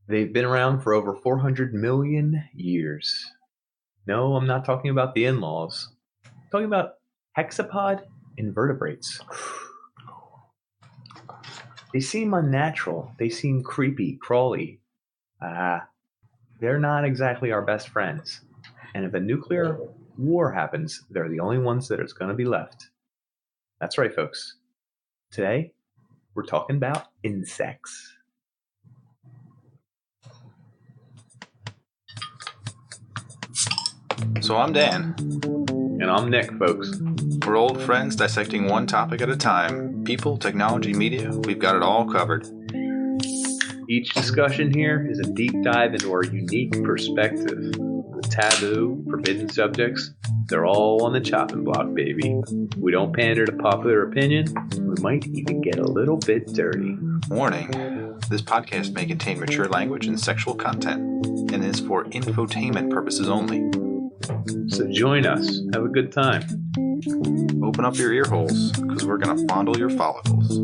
They've been around for over 400 million years. No, I'm not talking about the in-laws. I'm talking about hexapod invertebrates. They seem unnatural. They seem creepy, crawly. They're not exactly our best friends. And if a nuclear war happens, they're the only ones that are going to be left. That's right, folks. Today, we're talking about insects. So I'm Dan. And I'm Nick, folks. We're old friends dissecting one topic at a time. People, technology, media, we've got it all covered. Each discussion here is a deep dive into our unique perspective. The taboo, forbidden subjects, they're all on the chopping block, baby. We don't pander to popular opinion. We might even get a little bit dirty. Warning, this podcast may contain mature language and sexual content, and is for infotainment purposes only. So join us. Have a good time. Open up your ear holes, because we're going to fondle your follicles.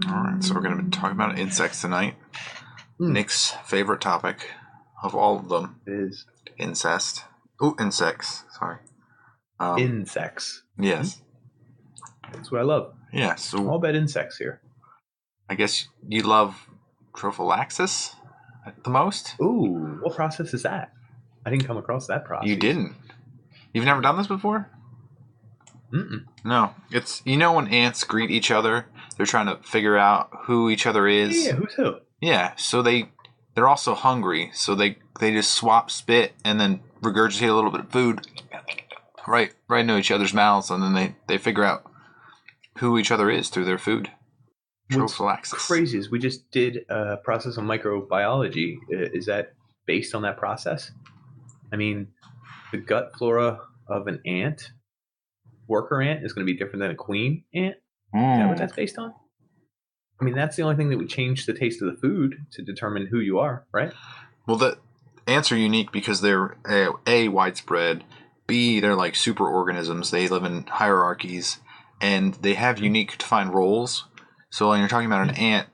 Alright, so we're going to be talking about insects tonight. Nick's favorite topic of all of them is insects. Sorry. Insects. Yes. That's what I love. Yeah, so All about insects here. I guess you love trophallaxis the most? Ooh, what process is that? I didn't come across that process. You didn't? You've never done this before? Mm-mm. No. It's, you know when ants greet each other, they're trying to figure out who each other is? Yeah, who's who? Yeah, so they're also hungry, so they just swap spit and then regurgitate a little bit of food right into each other's mouths, and then they figure out who each other is through their food. Trophallaxis. What's crazy is we just did a process on microbiology. Is that based on that process? I mean, the gut flora of an ant, worker ant, is going to be different than a queen ant. Is that what that's based on? I mean, that's the only thing that would change the taste of the food to determine who you are, right? Well, the ants are unique because they're A, widespread, B, they're like super organisms. They live in hierarchies, and they have unique defined roles. So when you're talking about an ant,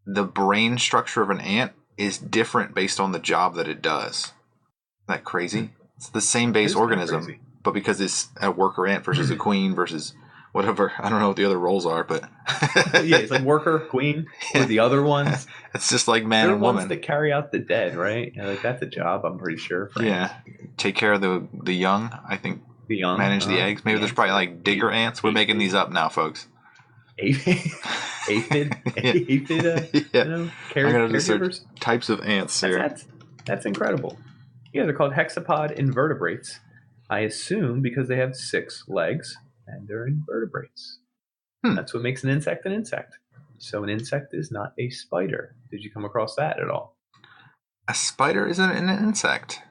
the brain structure of an ant is different based on the job that it does. Isn't that crazy? It's the same base organism, but because it's a worker ant versus a queen versus whatever. I don't know what the other roles are, but yeah, it's like worker, queen, or the other ones. It's just like man They're and ones woman that carry out the dead, right? Like that's a job, I'm pretty sure. Yeah, take care of the young. I think the young, manage the eggs. Maybe there's probably like digger ants. We're making these up now, folks. Aphid, Yeah. caregivers. Types of ants here. That's incredible. Yeah, they're called hexapod invertebrates. I assume because they have 6 legs and they're invertebrates. That's what makes an insect an insect. So an insect is not a spider. Did you come across that at all? A spider isn't an insect.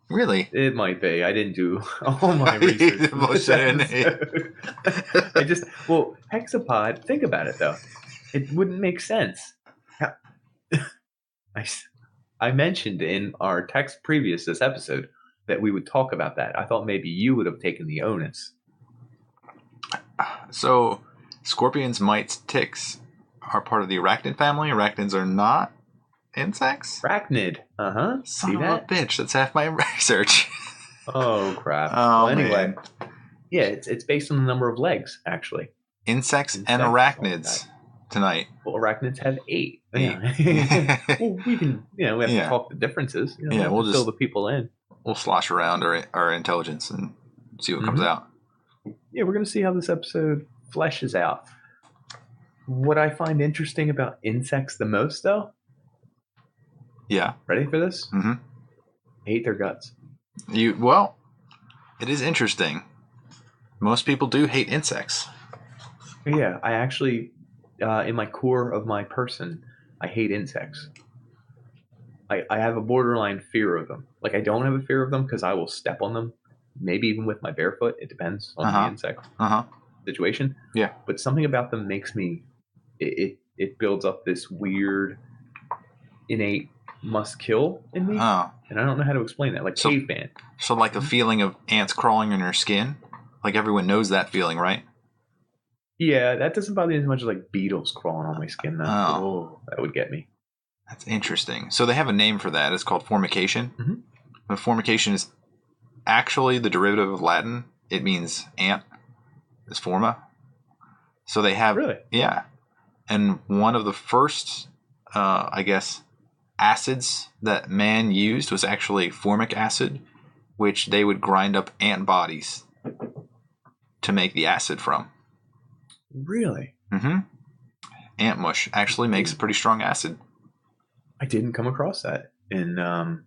Really? It might be. I didn't do all my research. Hexapod, think about it though. It wouldn't make sense. I mentioned in our text previous this episode that we would talk about that. I thought maybe you would have taken the onus. So, scorpions, mites, ticks are part of the arachnid family. Arachnids are not insects? Arachnid. Son of a bitch. That's half my research. Oh, crap. Oh, well, anyway. Man. Yeah, it's based on the number of legs, actually. Insects and arachnids tonight. Well, arachnids have 8. Yeah. Well, we can, we have to talk the differences. We'll just fill the people in. We'll slosh around our intelligence and see what comes out. Yeah, we're going to see how this episode fleshes out. What I find interesting about insects the most, though. Yeah. Ready for this? Mm-hmm. I hate their guts. Well, it is interesting. Most people do hate insects. Yeah, I actually, in my core of my person, I hate insects. I have a borderline fear of them. Like, I don't have a fear of them because I will step on them, maybe even with my bare foot. It depends on the insect situation. Yeah. But something about them makes me, it builds up this weird, innate must kill in me, Oh, and I don't know how to explain that. Like So- caveman. so like the feeling of ants crawling on your skin, like everyone knows that feeling, right? Yeah, that doesn't bother me as much as like beetles crawling on my skin. Though. Oh. That would get me. That's interesting. So they have a name for that. It's called formication. Mhm. And formication is actually the derivative of Latin. It means ant. It's forma. So they have, Really? yeah. And one of the first, I guess, acids that man used was actually formic acid, which they would grind up ant bodies to make the acid from. Really? Mm-hmm. Ant mush actually makes a pretty strong acid. I didn't come across that in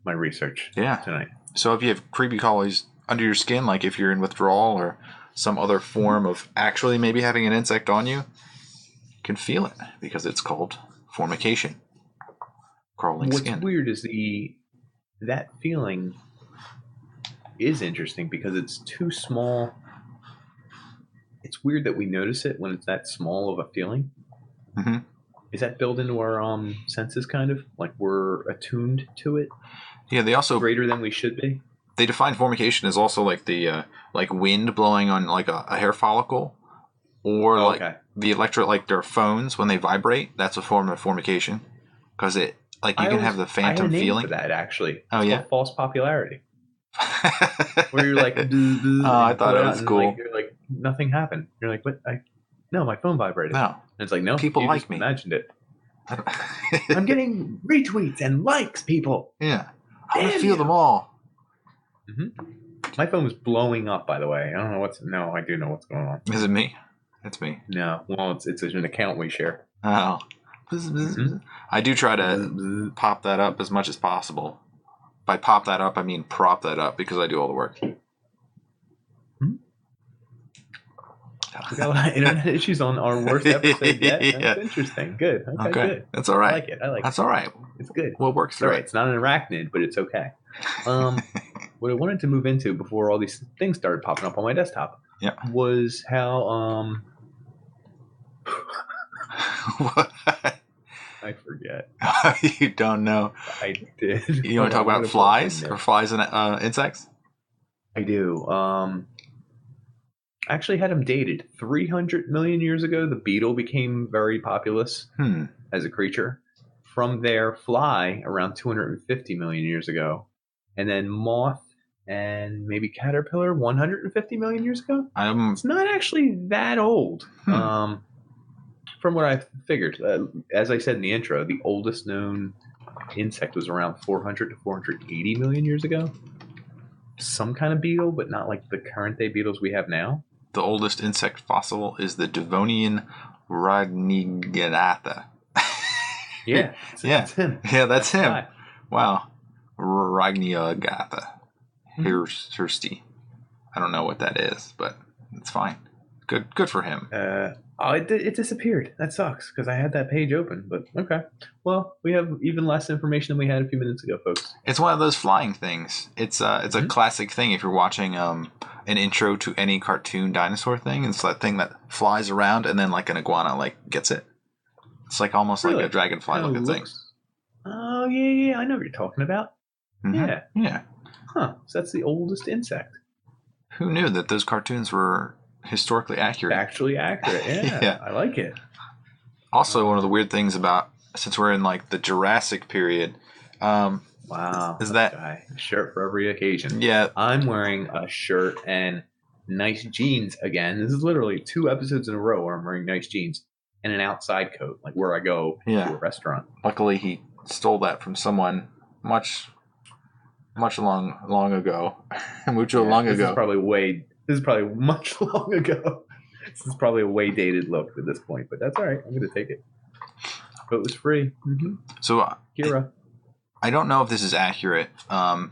my research tonight. So if you have creepy crawlies under your skin, like if you're in withdrawal or some other form of actually maybe having an insect on you, you can feel it because it's called formication. Crawling skin. What's weird is that feeling is interesting because it's too small. It's weird that we notice it when it's that small of a feeling. Mm-hmm. Is that built into our senses, kind of like we're attuned to it? Yeah, they also greater than we should be. They define formication as also like the like wind blowing on like a hair follicle, or like the like their phones when they vibrate. That's a form of formication because it like you can have the phantom I had a name feeling. for that actually. Oh, it's yeah? called false popularity. Where you're like, I thought it was cool. Like, you're like, nothing happened. You're like, what? No, my phone vibrated. No, and it's like, no, people you like just me. Imagined it. I'm getting retweets and likes, people. Yeah, I want to Damn feel you. them all. Mm-hmm. My phone was blowing up, by the way. I don't know what's. No, I do know what's going on. Is it me? It's me. No, well, it's an account we share. Oh, mm-hmm. I do try to pop that up as much as possible. By pop that up, I mean prop that up because I do all the work. Hmm? We got a lot of internet issues on our worst episode yet. Yeah. That's interesting. Good. Okay, good. That's all right. I like it. That's all right. It's good. We'll work It's through all right. it. It's not an arachnid, but it's okay. What I wanted to move into before all these things started popping up on my desktop was how What? I forget. You don't know. I did. You want to talk about flies or flies and insects? I do. I actually had them dated 300 million years ago. The beetle became very populous as a creature. From there, fly around 250 million years ago, and then moth and maybe caterpillar 150 million years ago. It's not actually that old. From what I figured, as I said in the intro, the oldest known insect was around 400 to 480 million years ago. Some kind of beetle, but not like the current day beetles we have now. The oldest insect fossil is the Devonian Ragnigatha. Yeah, that's him. Yeah, that's him. Fly. Wow, Ragnigatha. Hirsty. I don't know what that is, but it's fine. Good for him. It disappeared. That sucks because I had that page open. But okay, well, we have even less information than we had a few minutes ago, folks. It's one of those flying things. It's a classic thing if you're watching an intro to any cartoon dinosaur thing. It's that thing that flies around and then like an iguana like gets it. It's like almost like a dragonfly looking thing. Oh yeah, I know what you're talking about. Mm-hmm. Yeah. Huh? So that's the oldest insect. Who knew that those cartoons were historically accurate? Actually accurate. Yeah. I like it. Also, one of the weird things about since we're in like the Jurassic period, wow, is that guy. A shirt for every occasion. Yeah, I'm wearing a shirt and nice jeans again. This is literally 2 episodes in a row where I'm wearing nice jeans and an outside coat, like where I go to a restaurant. Luckily, he stole that from someone much long ago. Mucho long ago. This is probably much long ago. This is probably a way dated look at this point, but that's all right. I'm going to take it. But it was free. Mm-hmm. So, Kira. I don't know if this is accurate. I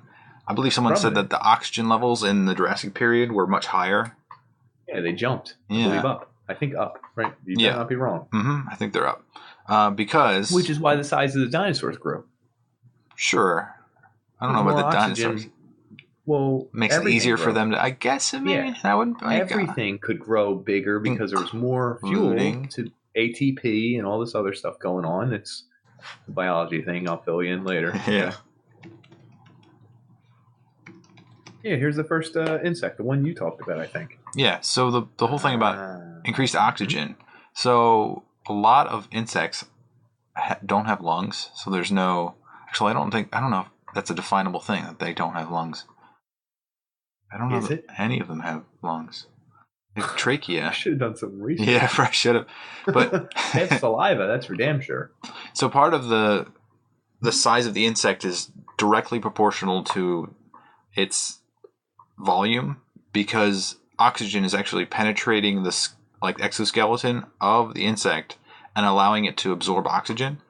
believe someone said that the oxygen levels in the Jurassic period were much higher. Yeah, they jumped. I believe up. I think up, right? You better not be wrong. Mm-hmm. I think they're up. Because... Which is why the size of the dinosaurs grew. Sure. I don't know about the dinosaurs. Well, makes it easier for them to... I guess, that would... everything could grow bigger because there was more fuel to ATP and all this other stuff going on. It's biology thing. I'll fill you in later. Yeah. Yeah, here's the first insect, the one you talked about, I think. Yeah, so the whole thing about increased oxygen. So a lot of insects don't have lungs, so there's no... Actually, I don't know if that's a definable thing, that they don't have lungs. I don't know if any of them have lungs. They have trachea. I should have done some research. Yeah, I should have. But they have saliva, that's for damn sure. So part of the size of the insect is directly proportional to its volume, because oxygen is actually penetrating the exoskeleton of the insect and allowing it to absorb oxygen.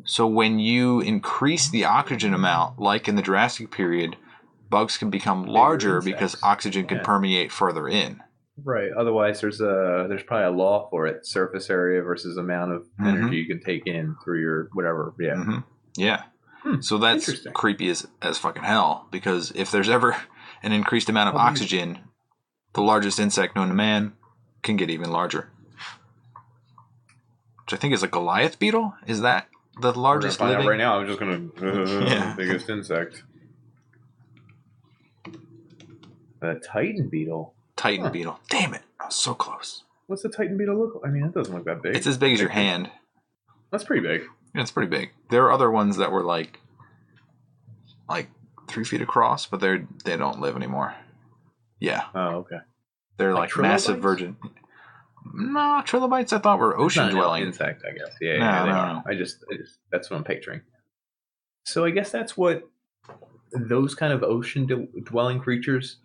So when you increase the oxygen amount, like in the Jurassic period, bugs can become larger because oxygen can permeate further in. Right. Otherwise, there's probably a law for it: surface area versus amount of energy you can take in through your whatever. Yeah. Mm-hmm. Yeah. So that's creepy as fucking hell, because if there's ever an increased amount of oxygen, the largest insect known to man can get even larger. Which I think is a Goliath beetle. Is that the largest living? Find out right now. I'm just gonna biggest insect. The Titan beetle. Titan beetle. Damn it! I was so close. What's the Titan beetle look like? I mean, it doesn't look that big. It's as big as your hand. That's pretty big. Yeah, it's pretty big. There are other ones that were like 3 feet across, but they don't live anymore. Yeah. Oh, okay. They're like massive virgin. No, trilobites I thought were ocean dwelling insect. I guess. Yeah. No. I just that's what I'm picturing. So I guess that's what those kind of ocean dwelling creatures,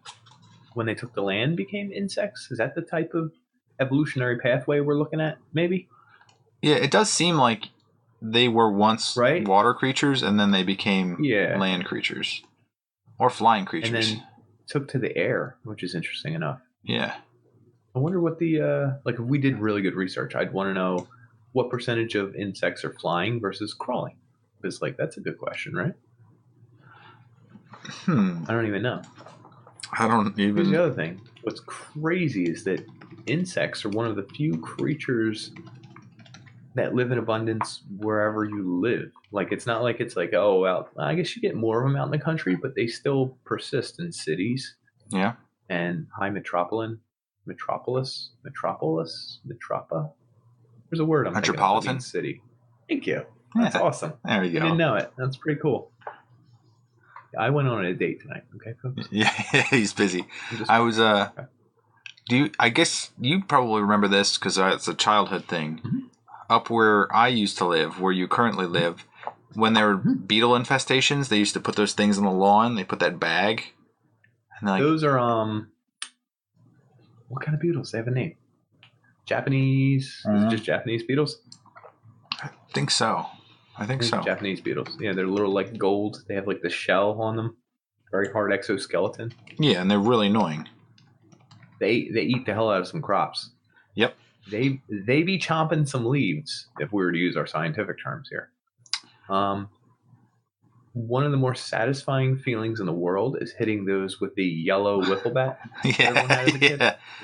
when they took the land, became insects. Is that the type of evolutionary pathway we're looking at? Maybe. Yeah, it does seem like they were once water creatures, and then they became land creatures. Or flying creatures. And then took to the air, which is interesting enough. Yeah. I wonder what the... if we did really good research, I'd want to know what percentage of insects are flying versus crawling. Because, that's a good question, right? I don't even know. Here's the other thing. What's crazy is that insects are one of the few creatures that live in abundance wherever you live. It's not like it's oh, well, I guess you get more of them out in the country, but they still persist in cities. Yeah. And high metropolis. There's a word I'm metropolitan city. Thank you. That's awesome. There you go. I didn't know it. That's pretty cool. I went on a date tonight. Okay, folks. Yeah, he's busy. I was I guess you probably remember this because it's a childhood thing. Mm-hmm. Up where I used to live, where you currently live, when there were beetle infestations, they used to put those things on the lawn. They put that bag. And those are what kind of beetles? They have a name. Japanese? Is it just Japanese beetles? I think so. Japanese beetles. Yeah, they're little gold. They have the shell on them. Very hard exoskeleton. Yeah, and they're really annoying. They eat the hell out of some crops. Yep. They be chomping some leaves, if we were to use our scientific terms here. One of the more satisfying feelings in the world is hitting those with the yellow wiffle bat. Everyone had as a kid.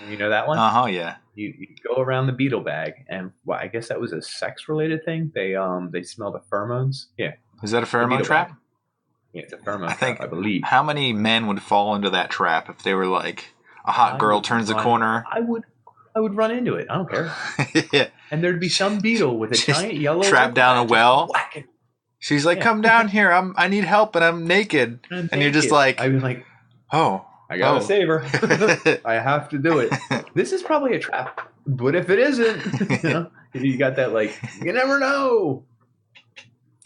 You know that one? Yeah. You go around the beetle bag, and I guess that was a sex-related thing. They smell the pheromones. Yeah. Is that a pheromone trap? Bag. Yeah, it's a pheromone trap, I believe. How many men would fall into that trap if they were like, a hot girl turns the corner? I would run into it. I don't care. Yeah. And there'd be some beetle with a giant yellow trap down a well. She's like, come down here. I need help, and I'm naked. And you're just like, I'd be like, oh, I gotta save her. I have to do it. This is probably a trap, but if it isn't, you got that you never know.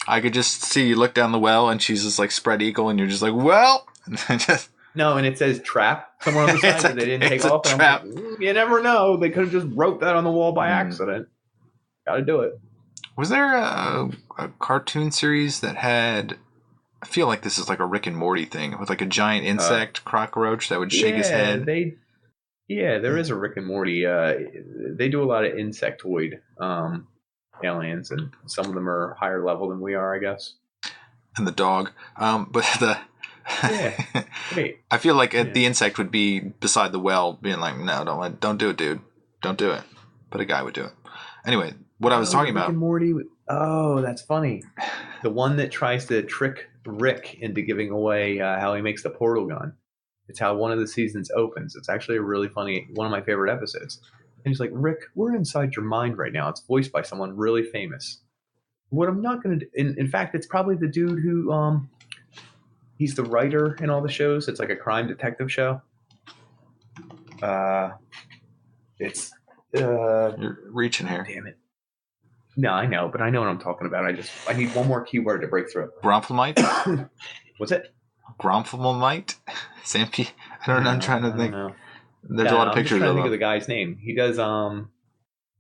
I could just see you look down the well, and she's just spread eagle, and you're just like, well, no, and it says trap somewhere on the side that they didn't take off. And I'm like, you never know. They could have just wrote that on the wall by accident. Got to do it. Was there a cartoon series that had... I feel like this is like a Rick and Morty thing with a giant insect cockroach that would shake his head. There is a Rick and Morty. They do a lot of insectoid aliens, and some of them are higher level than we are, I guess. And the dog. But Wait. I feel like the insect would be beside the well being like, no, don't do it, dude. Don't do it. But a guy would do it. Anyway, what I was talking about. Rick and Morty, Oh, that's funny. The one that tries to trick Rick into giving away how he makes the portal gun. It's how one of the seasons opens. It's actually a really funny, one of my favorite episodes. And he's like, Rick, we're inside your mind right now. It's voiced by someone really famous. What I'm not going to do, in fact, it's probably the dude who, he's the writer in all the shows. It's like a crime detective show. It's, You're reaching here. damn it. No, I know, but I know what I'm talking about. I need one more keyword to break through. Gromphomite? What's it? Gromphomite? Sampi? I don't know. I'm trying to think. There's a lot of I'm pictures just trying to of think of him. the guy's name. He does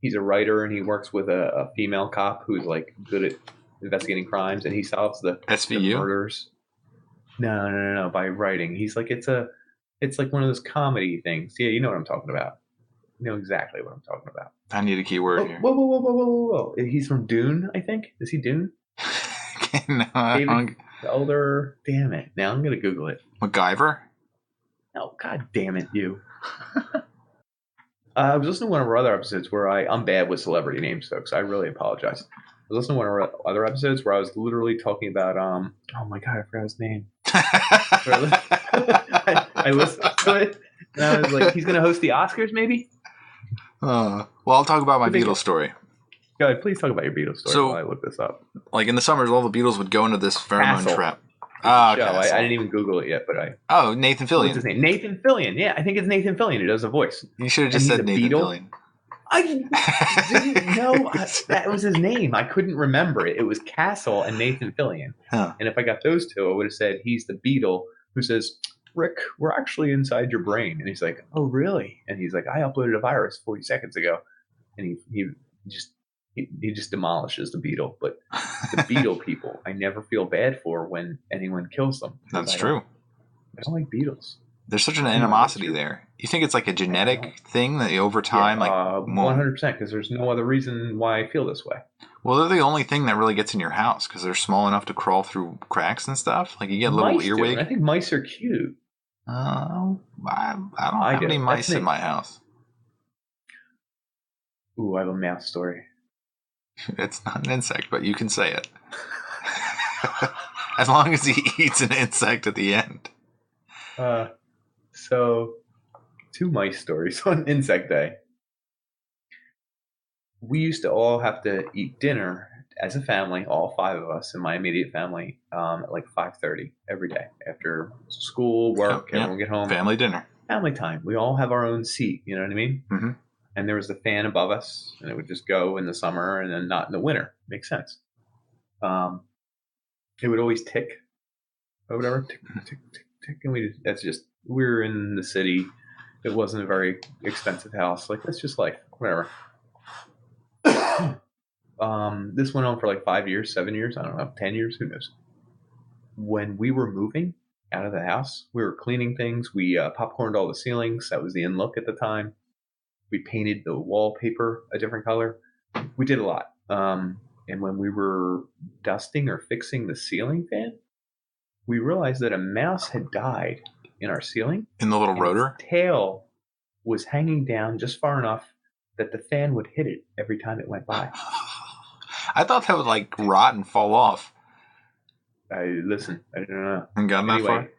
he's a writer and he works with a female cop who's like good at investigating crimes and he solves the SVU? murders. No. By writing, he's like it's like one of those comedy things. Yeah, you know what I'm talking about. You know exactly what I'm talking about. I need a keyword here. Whoa! He's from Dune, I think. Is he Dune? No, David Elder. Damn it! Now I'm gonna Google it. MacGyver? Oh, god damn it, you. I was listening to one of our other episodes where I'm bad with celebrity names, folks. I really apologize. I was listening to one of our other episodes where I was literally talking about oh my god, I forgot his name. I listened to it and I was like, he's gonna host the Oscars, maybe? Well, I'll talk about my Beatles story. Go ahead, please talk about your Beatles story while I look this up. Like in the summers, all the Beatles would go into this pheromone Castle. trap. I didn't even Google it yet, but Nathan Fillion. What's his name? Nathan Fillion. Yeah, I think it's Nathan Fillion who does the voice. You should have just said Nathan Fillion. I didn't know that was his name. I couldn't remember it. It was Castle and Nathan Fillion. Huh. And if I got those two, I would have said he's the beetle who says, Rick, we're actually inside your brain. And he's like, oh, really? And he's like, I uploaded a virus 40 seconds ago. And he just demolishes the beetle. But the beetle people, I never feel bad for when anyone kills them. That's true. I don't like beetles. There's such an animosity there. You think it's like a genetic thing that over time, 100%, because there's no other reason why I feel this way. Well, they're the only thing that really gets in your house because they're small enough to crawl through cracks and stuff. Like you get a little mice earwig. I think mice are cute. I don't have any mice in my house. Ooh, I have a mouse story. It's not an insect, but you can say it. As long as he eats an insect at the end. So, 2 mice stories on Insect Day. We used to all have to eat dinner as a family, all 5 of us in my immediate family, at like 5:30 every day after school, work, everyone get home. Family dinner. Family time. We all have our own seat, you know what I mean? Mm-hmm. And there was the fan above us, and it would just go in the summer and then not in the winter. Makes sense. It would always tick or whatever. Tick, tick, tick, tick. And we're in the city. It wasn't a very expensive house. Like, that's just life. Whatever. This went on for like 5 years, 7 years. I don't know, 10 years. Who knows? When we were moving out of the house, we were cleaning things. We popcorned all the ceilings. That was the in-look at the time. We painted the wallpaper a different color. We did a lot. And when we were dusting or fixing the ceiling fan, we realized that a mouse had died in our ceiling. In the little rotor? Its tail was hanging down just far enough that the fan would hit it every time it went by. I thought that would like rot and fall off. I don't know. And got that far?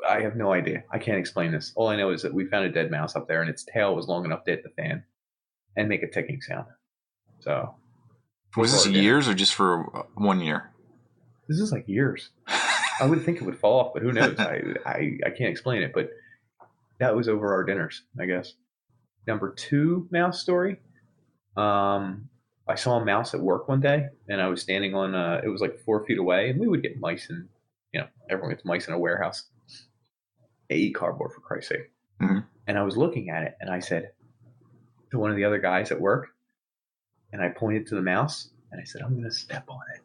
I have no idea. I can't explain this. All I know is that we found a dead mouse up there and its tail was long enough to hit the fan and make a ticking sound. So, was this years or just for 1 year? This is like years. I would think it would fall off, but who knows? I can't explain it, but that was over our dinners, I guess. Number 2 mouse story. I saw a mouse at work one day, and I was standing on, it was like 4 feet away, and we would get mice in, everyone gets mice in a warehouse. They eat cardboard, for Christ's sake. Mm-hmm. And I was looking at it, and I said to one of the other guys at work, and I pointed to the mouse, and I said, I'm going to step on it.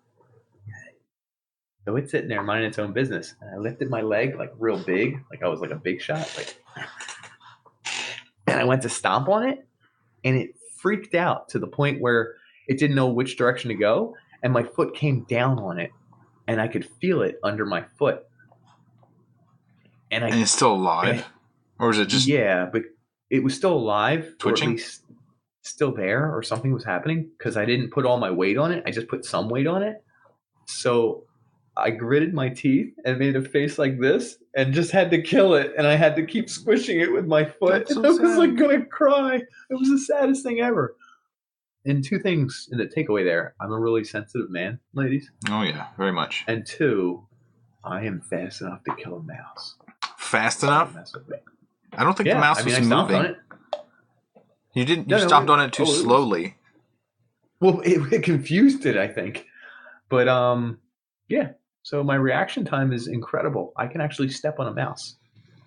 So it's sitting there minding its own business. And I lifted my leg like real big, like I was like a big shot. And I went to stomp on it, and it freaked out to the point where it didn't know which direction to go. And my foot came down on it, and I could feel it under my foot. And it's still alive? Or is it just... Yeah, but it was still alive. Twitching? Or at least, still there or something was happening because I didn't put all my weight on it. I just put some weight on it. So I gritted my teeth and made a face like this and just had to kill it. And I had to keep squishing it with my foot. That's so And I was like sad. going to cry. It was the saddest thing ever. And two things in the takeaway there. I'm a really sensitive man, ladies. Oh yeah, very much. And two, I am fast enough to kill a mouse. Fast Don't enough? mess with me. I don't think the Yeah, mouse I mean, was I stopped on moving. it. You didn't. No, You no, stopped on it too it was- slowly. Well, it confused it, I think. But yeah. So my reaction time is incredible. I can actually step on a mouse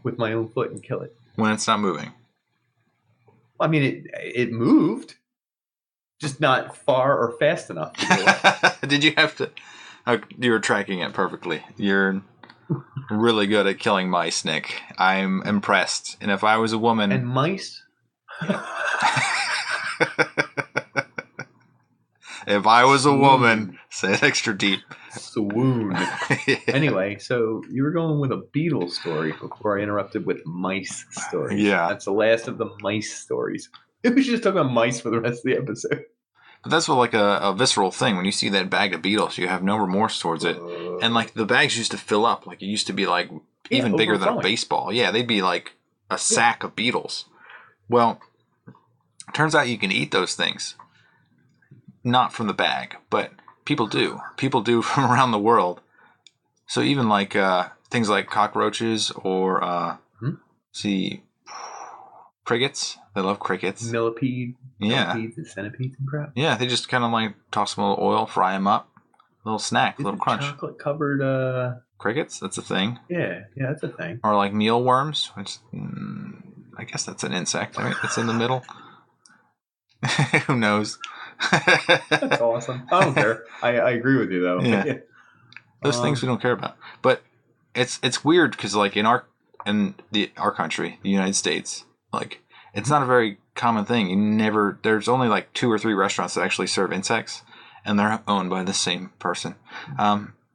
with my own foot and kill it. When it's not moving. I mean, it moved, just not far or fast enough. To do it. Did you have to? You were tracking it perfectly. You're really good at killing mice, Nick. I'm impressed. And if I was a woman, And mice. if I was a woman, say it extra deep. Swoon. Anyway, so you were going with a beetle story before I interrupted with mice stories. Yeah. That's the last of the mice stories. We should just talk about mice for the rest of the episode. But that's what, like a visceral thing. When you see that bag of beetles, you have no remorse towards it. And like the bags used to fill up. Like it used to be like even bigger than a overflowing. baseball. Yeah, they'd be like a sack of beetles. Well, turns out you can eat those things. Not from the bag, but people do. People do from around the world. So even like things like cockroaches or crickets. They love crickets. Millipedes Yeah. and centipedes and crap. Yeah, they just kind of like toss them a little oil, fry them up. Little snack, little crunch. Chocolate covered. Crickets, that's a thing. Yeah, that's a thing. Or like mealworms, which I guess that's an insect, right? It's in the middle. Who knows? That's awesome. I don't care. I agree with you though. Yeah. Those things we don't care about. But it's weird because like in our country, the United States, like it's not a very common thing. There's only like 2 or 3 restaurants that actually serve insects, and they're owned by the same person.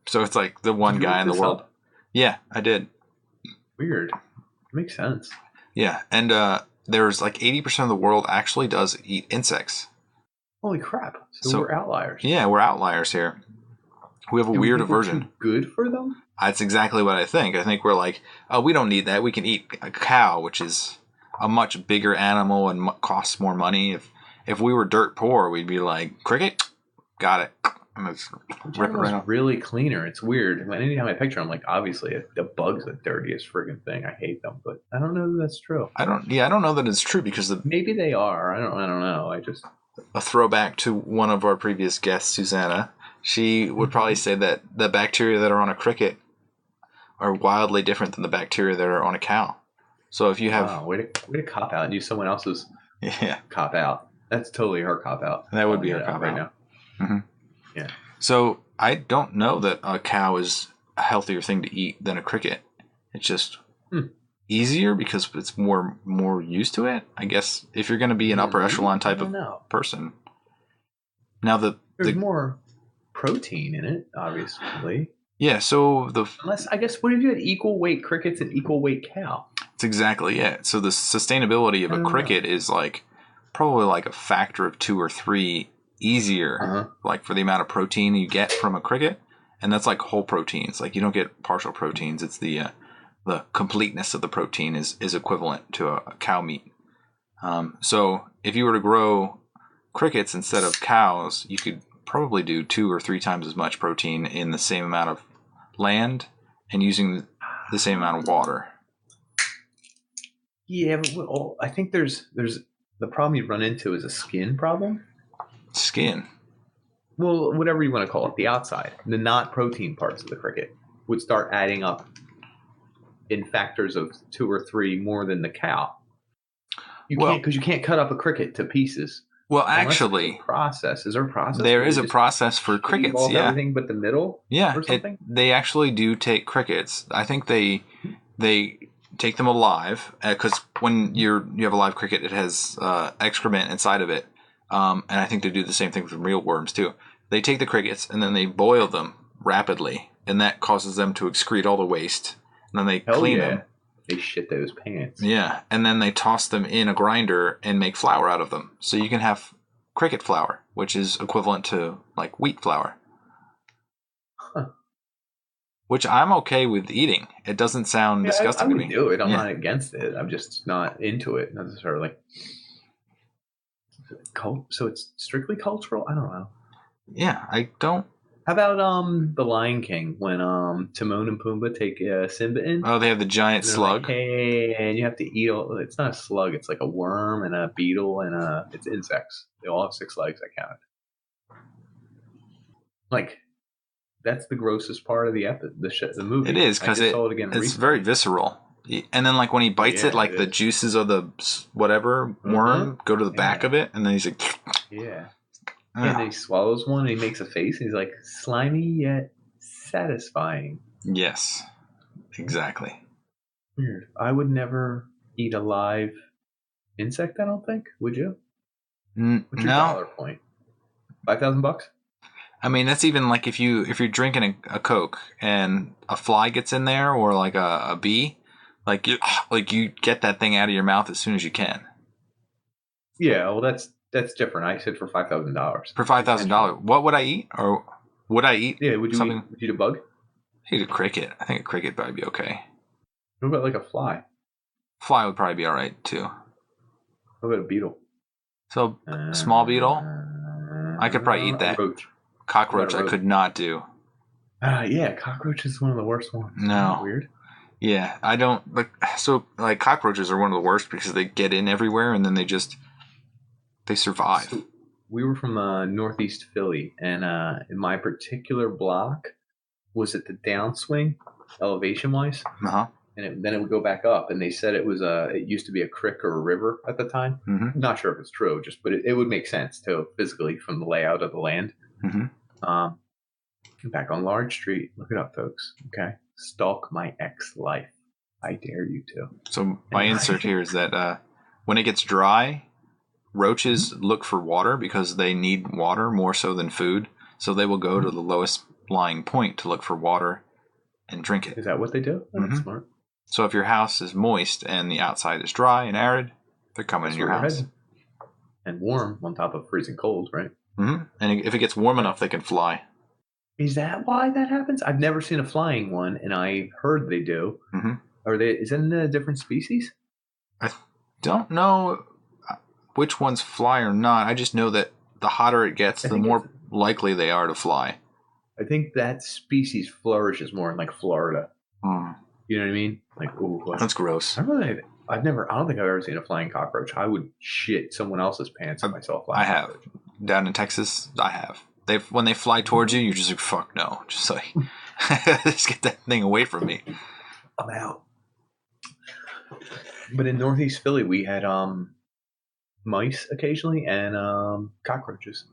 So it's like the one Did you guy look in the this world. up? Yeah, I did. Weird. Makes sense. Yeah, and there's like 80% of the world actually does eat insects. Holy crap! So So- we're outliers. Yeah, we're outliers here. We have a Do we weird think we're aversion. too good for them? That's exactly what I think. I think we're like, oh, we don't need that. We can eat a cow, which is a much bigger animal and costs more money. If we were dirt poor, we'd be like, cricket, got it. And let's rip it right off. Really cleaner. It's weird. Anytime I picture, I'm like, obviously, the bug's the dirtiest friggin' thing. I hate them, but I don't know that that's true. I don't know that it's true because Maybe they are. I don't know. a throwback to one of our previous guests, Susanna, she would probably say that the bacteria that are on a cricket are wildly different than the bacteria that are on a cow. So if you have, Wow, way to cop out and use someone else's yeah, cop out. That's totally her cop out. That would be Calling her it cop right out. now. Mhm. Yeah. So I don't know that a cow is a healthier thing to eat than a cricket. It's just easier because it's more used to it. I guess if you're going to be an upper echelon type of person. Now there's more protein in it, obviously. Yeah, so Unless I guess what if you had equal weight crickets and equal weight cow? It's exactly it. So the sustainability of a cricket is like probably like a factor of 2 or 3 easier, like for the amount of protein you get from a cricket, and that's like whole proteins. Like you don't get partial proteins. It's the completeness of the protein is equivalent to a cow meat. So if you were to grow crickets instead of cows, you could probably do 2 or 3 times as much protein in the same amount of land and using the same amount of water. Yeah, but I think there's the problem you run into is a skin problem. Skin. Well, whatever you want to call it, the outside, the not protein parts of the cricket would start adding up in factors of 2 or 3 more than the cow. You can't cut up a cricket to pieces. Well, Unless actually, there's a process. Is there a process? There is a process for crickets. Involve Yeah, everything but the middle. yeah. or something. They actually do take crickets. I think they take them alive because when you have a live cricket, it has excrement inside of it, and I think they do the same thing with real worms too. They take the crickets and then they boil them rapidly, and that causes them to excrete all the waste. And then they clean them. they shit those pants. Yeah, and then they toss them in a grinder and make flour out of them. So you can have cricket flour, which is equivalent to like wheat flour. Huh. Which I'm okay with eating. It doesn't sound disgusting I to would me. do it. I'm Yeah. not against it. I'm just not into it necessarily. So it's strictly cultural? I don't know. Yeah, I don't. How about the Lion King when Timon and Pumbaa take Simba in? Oh, they have the giant And they're slug. like, hey, and you have to eat all. It's not a slug. It's like a worm and a beetle and it's insects. They all have 6 legs. I counted. Like, that's the grossest part of the movie. It is I because just saw it again it's recently. very visceral. And then like when he bites it, like the juices of the whatever worm go to the back of it, and then he's like, yeah. And then he swallows one and he makes a face and he's like, slimy yet satisfying. Yes, exactly. Weird. I would never eat a live insect, I don't think. Would you? What's your dollar point? $5,000? I mean, that's even like if you're drinking a Coke and a fly gets in there, or like a bee, like you get that thing out of your mouth as soon as you can. Yeah, well, that's different. I said for $5,000. For $5,000, what would I eat? Or would I eat? Yeah, would you something? Would you eat a bug? I'd eat a cricket. I think a cricket would probably be okay. What about like a fly? Fly would probably be all right too. What about a beetle? So a small beetle, I could probably eat that. Roach. Cockroach, I could not do. Yeah, cockroach is one of the worst ones. No. Weird. Yeah, I don't like. So like cockroaches are one of the worst because they get in everywhere and then they survive. So we were from northeast Philly, and in my particular block was at the downswing, elevation wise, and then it would go back up. And they said it was it used to be a creek or a river at the time. Mm-hmm. Not sure if it's true, but it would make sense too physically from the layout of the land. Mm-hmm. Back on Large Street, look it up, folks. Okay, stalk my ex life. I dare you to. So my insert here is that when it gets dry, roaches look for water because they need water more so than food. So they will go to the lowest lying point to look for water and drink it. Is that what they do? That's smart. So if your house is moist and the outside is dry and arid, they're coming in your house. And warm on top of freezing cold, right? Mm-hmm. And if it gets warm enough, they can fly. Is that why that happens? I've never seen a flying one, and I've heard they do. Mm-hmm. Is that in a different species? I don't know which ones fly or not. I just know that the hotter it gets, the more likely they are to fly. I think that species flourishes more in like Florida. You know what I mean? Like, ooh, that's gross. I don't think I've ever seen a flying cockroach. I would shit someone else's pants if I saw a flying cockroach. Down in Texas, I have. When they fly towards you, you're just like, fuck no. Just like, just get that thing away from me. I'm out. But in northeast Philly, we had mice occasionally and cockroaches.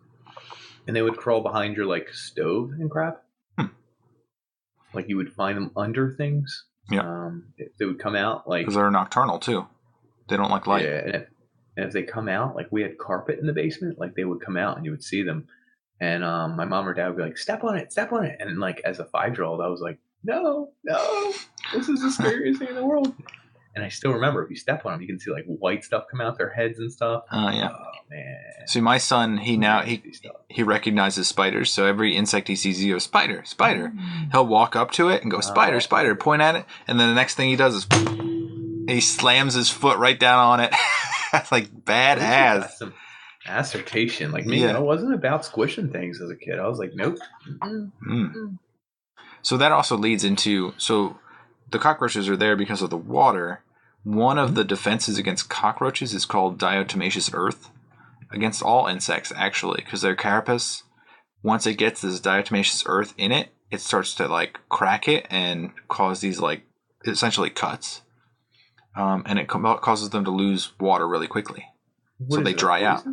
And they would crawl behind your like stove and crap. Like you would find them under things. Yeah. They would come out like... Because they're nocturnal too. They don't like light. Yeah, and if they come out, like we had carpet in the basement, like they would come out and you would see them. And my mom or dad would be like, step on it. And like as a 5-year-old, I was like, no, this is the scariest thing in the world. And I still remember if you step on them, you can see like white stuff come out their heads and stuff. Yeah. Oh, man. See, my son, he recognizes spiders. So every insect he sees, he goes, spider. He'll walk up to it and go, spider, point at it. And then the next thing he does is he slams his foot right down on it. That's like badass. Some assertion. Like me, I wasn't about squishing things as a kid. I was like, nope. So that also leads into, so the cockroaches are there because of the water. One of the defenses against cockroaches is called diatomaceous earth. Against all insects, actually, because their carapace, once it gets this diatomaceous earth in it, it starts to like crack it and cause these like essentially cuts. And it causes them to lose water really quickly. So they dry out.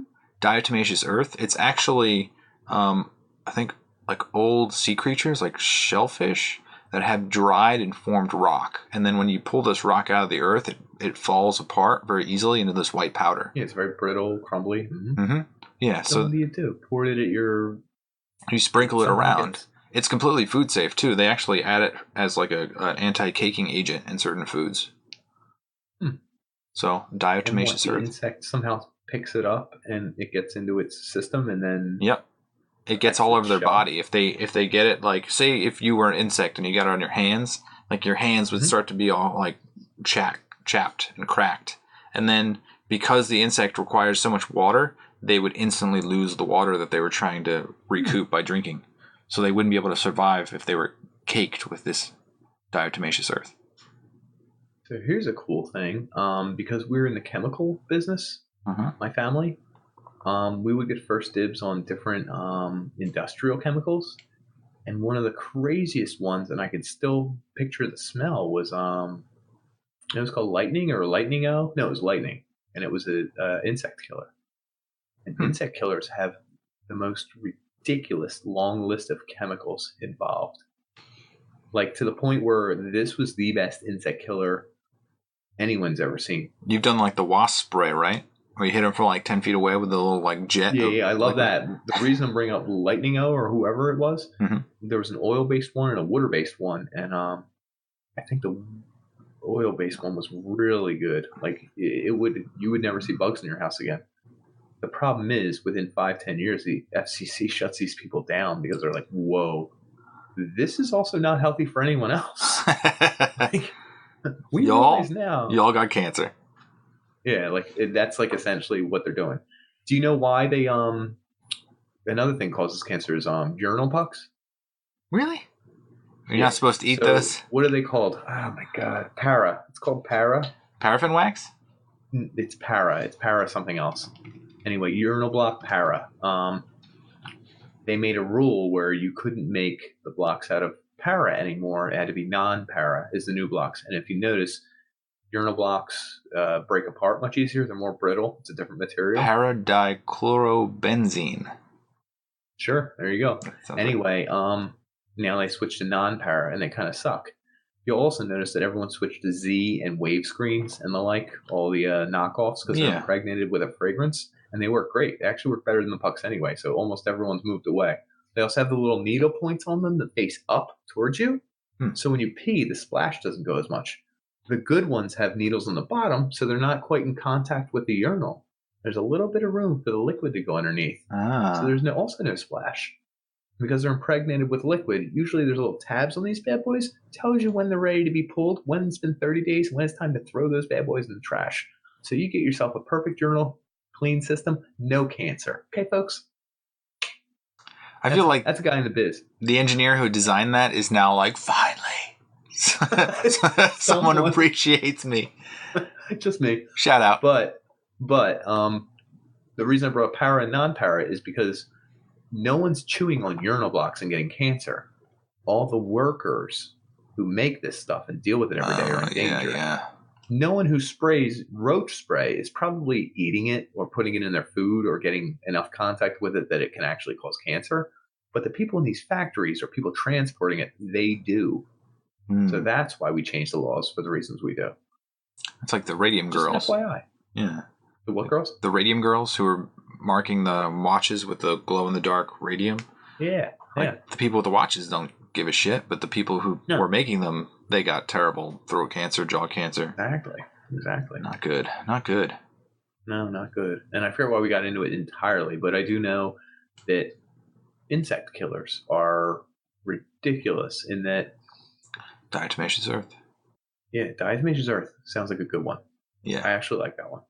Diatomaceous earth, it's actually, I think, like old sea creatures, like shellfish, that have dried and formed rock. And then when you pull this rock out of the earth, it falls apart very easily into this white powder. Yeah, it's very brittle, crumbly. Yeah, so what do you do? Pour it at your... You sprinkle it around. It's completely food safe, too. They actually add it as like an anti-caking agent in certain foods. So And what, diatomaceous the earth. insect somehow picks it up and it gets into its system and then Yep. It gets all actually over their shell. body. If they get it, like say if you were an insect and you got it on your hands, like your hands would Hmm. start to be all like chapped and cracked. And then because the insect requires so much water, they would instantly lose the water that they were trying to recoup by drinking. So they wouldn't be able to survive if they were caked with this diatomaceous earth. So here's a cool thing. Because we're in the chemical business, Uh-huh. my family, we would get first dibs on different industrial chemicals. And one of the craziest ones, and I could still picture the smell, was it was called lightning or lightning o. No, it was lightning, and it was a insect killer. And Hmm. insect killers have the most ridiculous long list of chemicals involved. Like to the point where this was the best insect killer anyone's ever seen. You've done like the wasp spray, right? Where you hit them from like 10 feet away with a little like jet Yeah, of yeah, I love liquid. that. The reason I'm bringing up Lightning O or whoever it was, Mhm. there was an oil-based one and a water-based one, and I think the oil-based one was really good. Like it would, you would never see bugs in your house again. The problem is, within 5-10 years, the FCC shuts these people down because they're like, "Whoa, this is also not healthy for anyone else." Like, we realize now, y'all got cancer. yeah, like that's like essentially what they're doing. Do you know why they Another thing causes cancer is urinal pucks. Really? You're Yeah. not supposed to eat So those? what are they called? Oh my god, para. It's called para. Paraffin wax? It's para. It's para something else. Anyway, urinal block para. They made a rule where you couldn't make the blocks out of para anymore. It had to be non-para is the new blocks. And if you notice, urinal blocks break apart much easier. They're more brittle. It's a different material. Paradichlorobenzene. Sure, there you go. Sounds Anyway, now they switched to non-para and they kind of suck. You'll also notice that everyone switched to Z and wave screens and the like, all the knockoffs, because they're Yeah. impregnated with a fragrance, and they work great. They actually work better than the pucks anyway, so almost everyone's moved away. They also have the little needle points on them that face up towards you, so when you pee, the splash doesn't go as much. The good ones have needles on the bottom, so they're not quite in contact with the urinal. There's a little bit of room for the liquid to go underneath, so there's also no splash because they're impregnated with liquid. Usually there's little tabs on these bad boys. Tells you when they're ready to be pulled, when it's been 30 days, when it's time to throw those bad boys in the trash. So you get yourself a perfect urinal clean system, no cancer. Okay, folks? I feel like that's a guy in the biz. The engineer who designed that is now like, finally, someone appreciates me. Just me. Shout out. But the reason I brought up para and non-para is because no one's chewing on urinal blocks and getting cancer. All the workers who make this stuff and deal with it every day are in danger. Yeah. No one who sprays roach spray is probably eating it or putting it in their food or getting enough contact with it that it can actually cause cancer. But the people in these factories or people transporting it, they do. So that's why we change the laws for the reasons we do. It's like the radium girls. Just FYI. Yeah. The what girls? The radium girls who are marking the watches with the glow-in-the-dark radium. Yeah. Like, the people with the watches don't give a shit, but the people who were making them, they got terrible throat cancer, jaw cancer. Exactly. Not good. No, not good. And I forget why we got into it entirely, but I do know that insect killers are ridiculous in that diatomaceous earth. Yeah, diatomaceous earth sounds like a good one. Yeah, I actually like that one.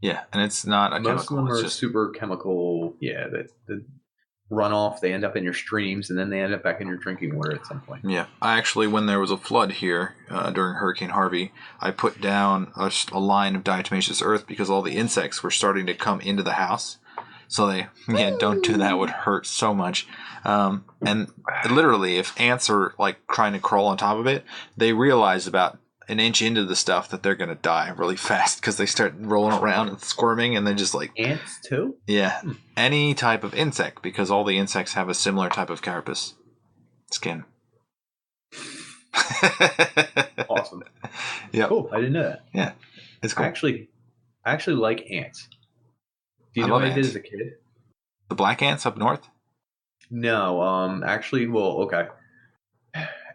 Yeah, and it's not a chemical. Most of them are just super chemical. Yeah, that runoff. They end up in your streams, and then they end up back in your drinking water at some point. Yeah, I actually, when there was a flood here during Hurricane Harvey, I put down a line of diatomaceous earth because all the insects were starting to come into the house. So don't do that. It would hurt so much. And literally, if ants are like trying to crawl on top of it, they realize about an inch into the stuff that they're going to die really fast because they start rolling around and squirming, and they're just like... Ants too? Yeah. Any type of insect, because all the insects have a similar type of carapace skin. Awesome. Yeah. Cool. I didn't know that. Yeah. It's cool. I actually like ants. Do you know what I did as a kid? The black ants up north? No. Actually, well, okay.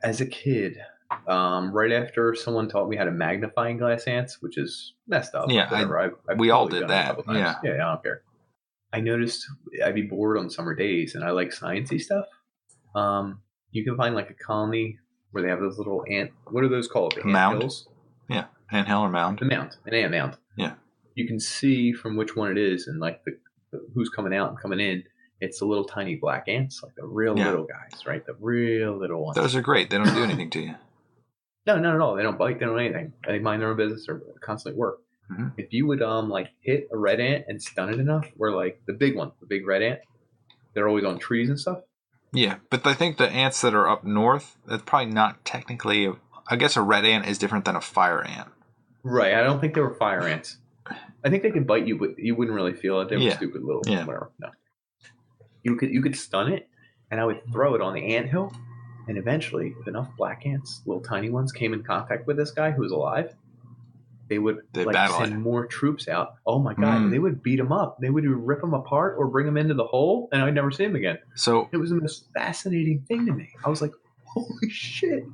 As a kid, Right after someone taught me how to magnifying glass ants, which is messed up. Yeah, Whatever. I've we all totally did done it a that. couple times. Yeah. Yeah, I don't care. I noticed I'd be bored on summer days, and I like sciencey stuff. You can find like a colony where they have those little ant. What are those called? The ant Mound? hills. Yeah, anthill or mound. The mound, an ant mound. Yeah. You can see from which one it is, and like the who's coming out and coming in. It's the little tiny black ants, like the real little guys, right? The real little ones. Those are great. They don't do anything to you. No, not at all. They don't bite. They don't do anything. They mind their own business or constantly work. Mm-hmm. If you would like hit a red ant and stun it enough, where like the big one, the big red ant, they're always on trees and stuff. Yeah, but I think the ants that are up north, that's probably not technically. I guess a red ant is different than a fire ant. Right. I don't think they were fire ants. I think they could bite you, but you wouldn't really feel it. They were stupid little whatever. No. You could stun it, and I would throw it on the anthill, and eventually, if enough black ants, little tiny ones, came in contact with this guy who was alive, they would send more troops out. Oh my god! They would beat him up. They would rip him apart or bring him into the hole, and I'd never see him again. So it was the most fascinating thing to me. I was like, "Holy shit!"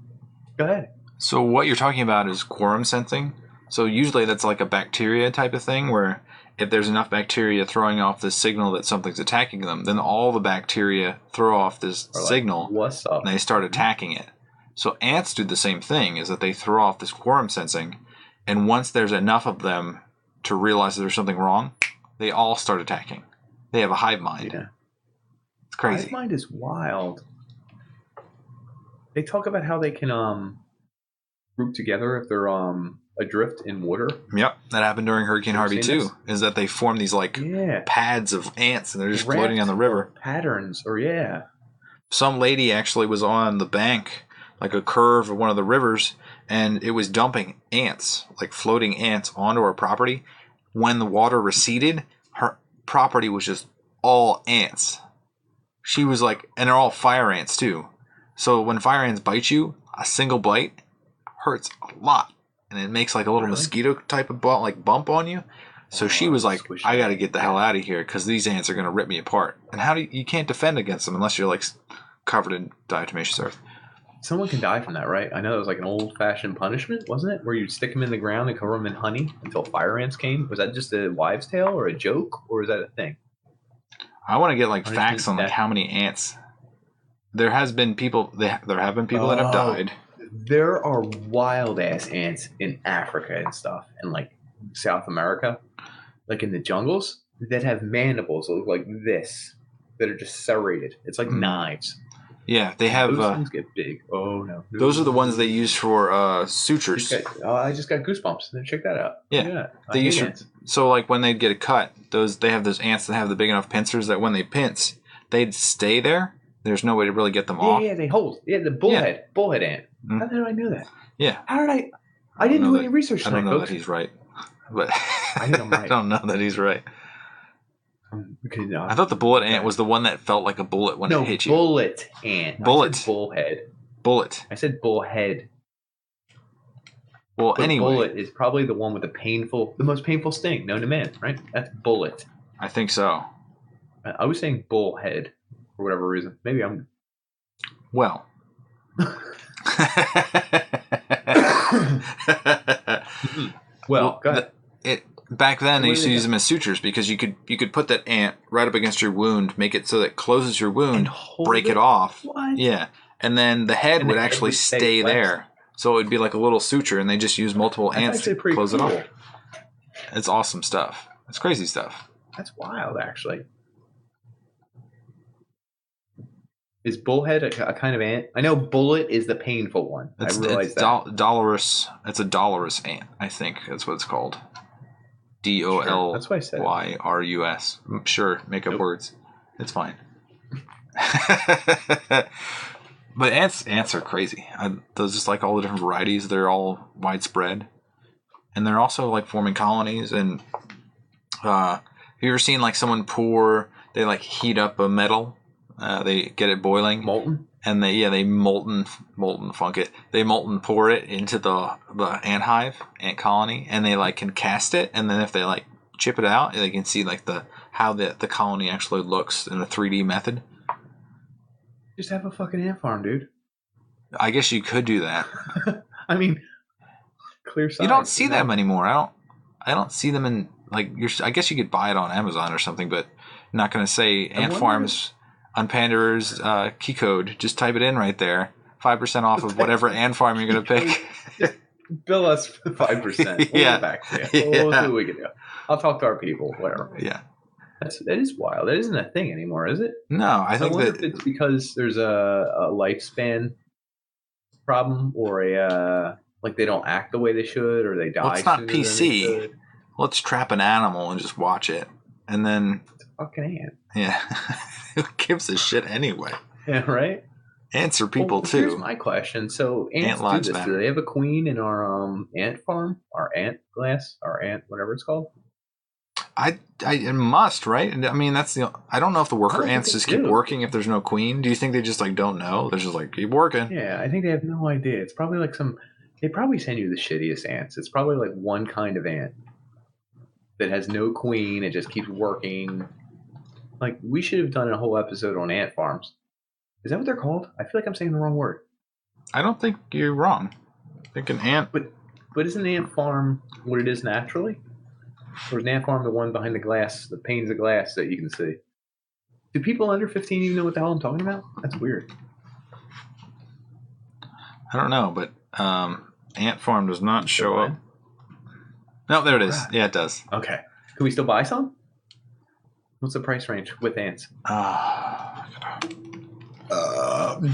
Go ahead. So what you're talking about is quorum sensing. So usually that's like a bacteria type of thing, where if there's enough bacteria throwing off this signal that something's attacking them, then all the bacteria throw off this signal, what's up? And they start attacking it. So ants do the same thing, is that they throw off this quorum sensing, and once there's enough of them to realize that there's something wrong, they all start attacking. They have a hive mind. Yeah. It's crazy. Hive mind is wild. They talk about how they can group together if they're adrift in water. Yep, that happened during Hurricane Harvey too. Is that they form these like pads of ants and they're just floating on the river. Patterns, Some lady actually was on the bank, like a curve of one of the rivers, and it was dumping ants, like floating ants, onto her property. When the water receded, her property was just all ants. She was like, and they're all fire ants too. So when fire ants bite you, a single bite hurts a lot. And it makes like a little mosquito type of bump on you. So she was like, I got to get the hell out of here because these ants are going to rip me apart. And you can't defend against them unless you're like covered in diatomaceous earth. Someone can die from that, right? I know it was like an old-fashioned punishment, wasn't it? Where you'd stick them in the ground and cover them in honey until fire ants came. Was that just a wives' tale or a joke, or is that a thing? I want to get like facts on like how many ants. There have been people that have died. There are wild ass ants in Africa and stuff, and like South America, like in the jungles, that have mandibles that look like this, that are just serrated. It's like knives. Yeah, they have. Those things get big. Oh no! Those are the ones they use for sutures. I just got goosebumps. Check that out. Yeah, they use ants. So like when they get a cut, they have those ants that have the big enough pincers that when they pinch, they'd stay there. There's no way to really get them off. Yeah, they hold. Yeah, the bullhead ant. Mm-hmm. How did I know that? Yeah. How did I didn't do any research. I don't know that he's right, but I think I'm right. I don't know that he's right. Okay, no. I thought the bullet ant was the one that felt like a bullet when it hit you. Bullet ant. Bullet. I said bullhead. Bullet. I said bullhead. Well, anyway. Bullet is probably the one with the most painful sting known to man, right? That's bullet. I think so. I was saying bullhead for whatever reason. Maybe I'm. Well. Well, go ahead. Back then they used to use them as sutures because you could put that ant right up against your wound, make it so that it closes your wound, break it off. What? Yeah. And then the head would actually stay there. So it would be like a little suture, and they just use multiple ants to close it off. It's awesome stuff. It's crazy stuff. That's wild, actually. Is bullhead a kind of ant? I know bullet is the painful one. I realize that. Dolorous. It's a dolorous ant, I think that's what it's called. DOLYRUS. Sure, make up words. It's fine. But ants are crazy. Those just like all the different varieties. They're all widespread, and they're also like forming colonies. And have you ever seen like someone they like heat up a metal? They get it boiling, molten, and they molten funk it. They molten pour it into the ant hive, ant colony, and they like can cast it. And then if they like chip it out, they can see like how the colony actually looks in a 3D method. Just have a fucking ant farm, dude. I guess you could do that. I mean, clear signs. You don't see them anymore. I don't see them in like. I guess you could buy it on Amazon or something, but I'm not going to say ant farms on Pander's key code. Just type it in right there. 5% off of whatever ant farm you're going to pick. Bill us 5%. We'll get back to you. We'll see what we can do. I'll talk to our people. Whatever. Yeah. That is wild. That isn't a thing anymore, is it? No, I think wonder if it's because there's a lifespan problem, or like they don't act the way they should, or they die. Well, it's not PC. Let's trap an animal and just watch it, and then it's a fucking ant. Yeah, who gives a shit anyway? Yeah, right. Ants are people too. Here's my question: so ants do this? Do they have a queen in our ant farm, our ant glass, our ant whatever it's called? It must, right? I mean, I don't know if the worker ants just keep working if there's no queen. Do you think they just like don't know? They're just like keep working. Yeah, I think they have no idea. It's probably like they probably send you the shittiest ants. It's probably like one kind of ant that has no queen. It just keeps working. Like we should have done a whole episode on ant farms. Is that what they're called? I feel like I'm saying the wrong word. I don't think you're wrong. I think an ant. But isn't an ant farm what it is naturally? Or is an ant farm the one behind the glass, the panes of glass that you can see? Do people under 15 even know what the hell I'm talking about? That's weird. I don't know, but ant farm does not show up. No, there it is. Yeah, it does. Okay. Can we still buy some? What's the price range with ants?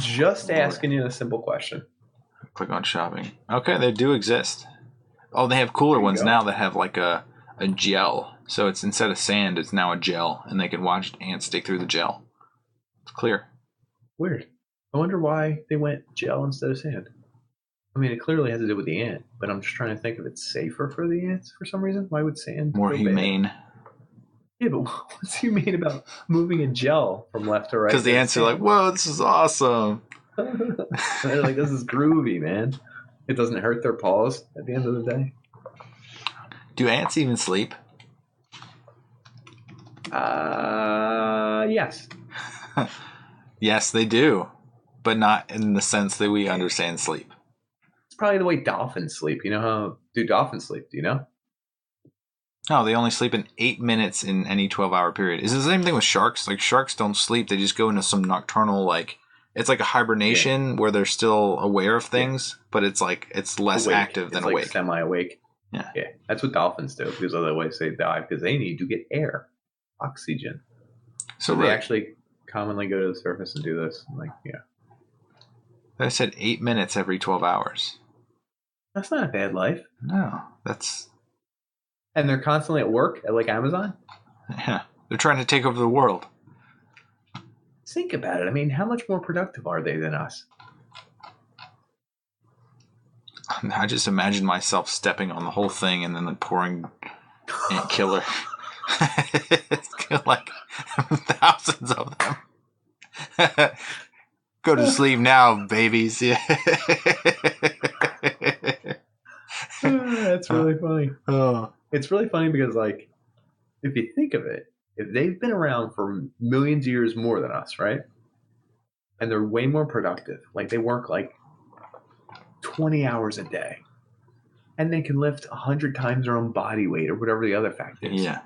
Just asking you a simple question. Click on shopping. Okay, they do exist. Oh, they have cooler ones now that have like a gel. So it's instead of sand, it's now a gel, and they can watch ants stick through the gel. It's clear. Weird. I wonder why they went gel instead of sand. I mean, it clearly has to do with the ant, but I'm just trying to think if it's safer for the ants for some reason. Why would sand more humane? Bad? Yeah, but what's humane about moving a gel from left to right? Because the ants are like, whoa, this is awesome. They're like, this is groovy, man. It doesn't hurt their paws at the end of the day. Do ants even sleep? Yes. Yes, they do, but not in the sense that we understand sleep. It's probably the way dolphins sleep. You know how do dolphins sleep? Do you know? No, they only sleep in 8 minutes in any 12-hour period. Is it the same thing with sharks? Like sharks don't sleep; they just go into some nocturnal it's like a hibernation where they're still aware of things, but it's less active than awake. Semi-awake. Yeah, that's what dolphins do, because otherwise they die because they need to get air, oxygen. So they actually commonly go to the surface and do this. I said 8 minutes every 12 hours. That's not a bad life. No, that's. And they're constantly at work at Amazon? Yeah. They're trying to take over the world. Think about it. I mean, how much more productive are they than us? I just imagine myself stepping on the whole thing and then pouring ant killer. It's like thousands of them. Go to sleep now, babies. Yeah. That's really funny. Oh. It's really funny because, if you think of it, if they've been around for millions of years more than us, right? And they're way more productive. They work 20 hours a day. And they can lift 100 times their own body weight or whatever the other fact is. Yeah.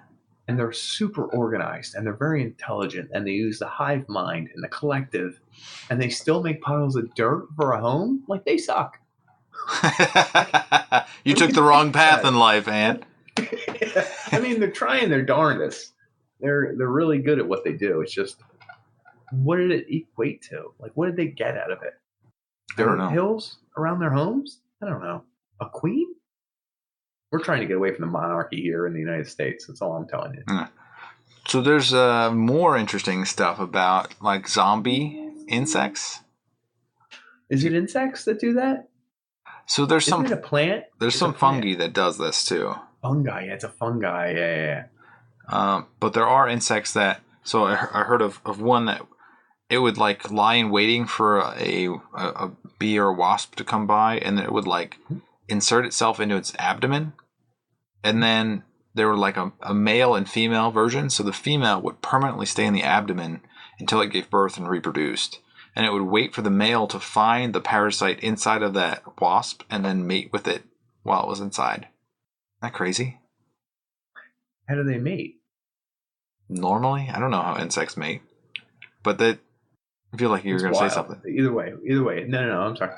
And they're super organized and they're very intelligent and they use the hive mind and the collective. And they still make piles of dirt for a home? They suck. You took the wrong path in life, Ant. I mean, they're trying their darndest. They're really good at what they do. It's just, what did it equate to? What did they get out of it? Dirt hills around their homes? I don't know. A queen? We're trying to get away from the monarchy here in the United States. That's all I'm telling you. So there's more interesting stuff about zombie insects. Is it insects that do that? So there's Isn't it a plant? There's some fungi that does this too. Fungi, it's a fungi, yeah. But there are insects that. So I heard of one that it would lie in waiting for a bee or a wasp to come by, and it would insert itself into its abdomen, and then there were a male and female version. So the female would permanently stay in the abdomen until it gave birth and reproduced. and it would wait for the male to find the parasite inside of that wasp and then mate with it while it was inside. Isn't that crazy? How do they mate? Normally, I don't know how insects mate, but that I feel like you were going to say something. Either way. No, I'm sorry.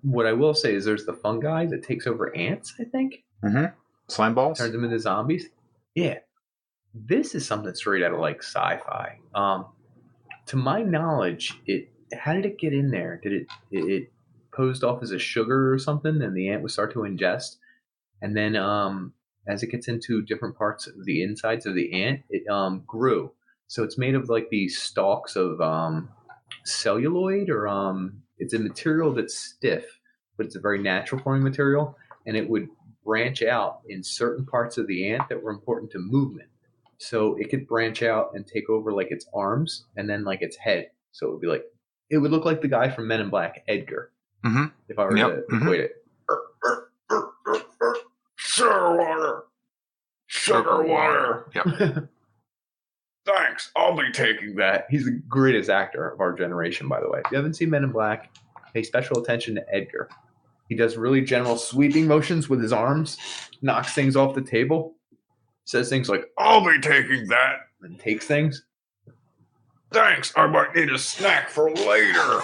What I will say is there's the fungi that takes over ants, I think. Mm-hmm. Slime balls? Turns them into zombies. Yeah. This is something straight out of like sci-fi. To my knowledge, how did it get in there? Did it posed off as a sugar or something, and the ant would start to ingest, and then as it gets into different parts of the insides of the ant, it grew. So it's made of like these stalks of celluloid, or it's a material that's stiff, but it's a very natural forming material, and it would branch out in certain parts of the ant that were important to movement. So it could branch out and take over like its arms and then like its head. So it would be like, it would look like the guy from Men in Black, Edgar, Mm-hmm. if I were to equate it. Sugar water. Yep. Thanks, I'll be taking that. He's the greatest actor of our generation, by the way. If you haven't seen Men in Black, pay special attention to Edgar. He does really general sweeping motions with his arms, knocks things off the table, says things like, I'll be taking that, and takes things. Thanks, I might need a snack for later.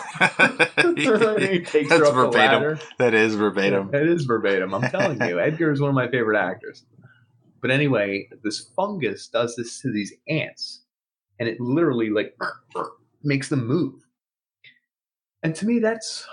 He takes her up the ladder. That is verbatim. It is verbatim, I'm telling you. Edgar is one of my favorite actors. But anyway, this fungus does this to these ants, and it literally like makes them move. And to me, that's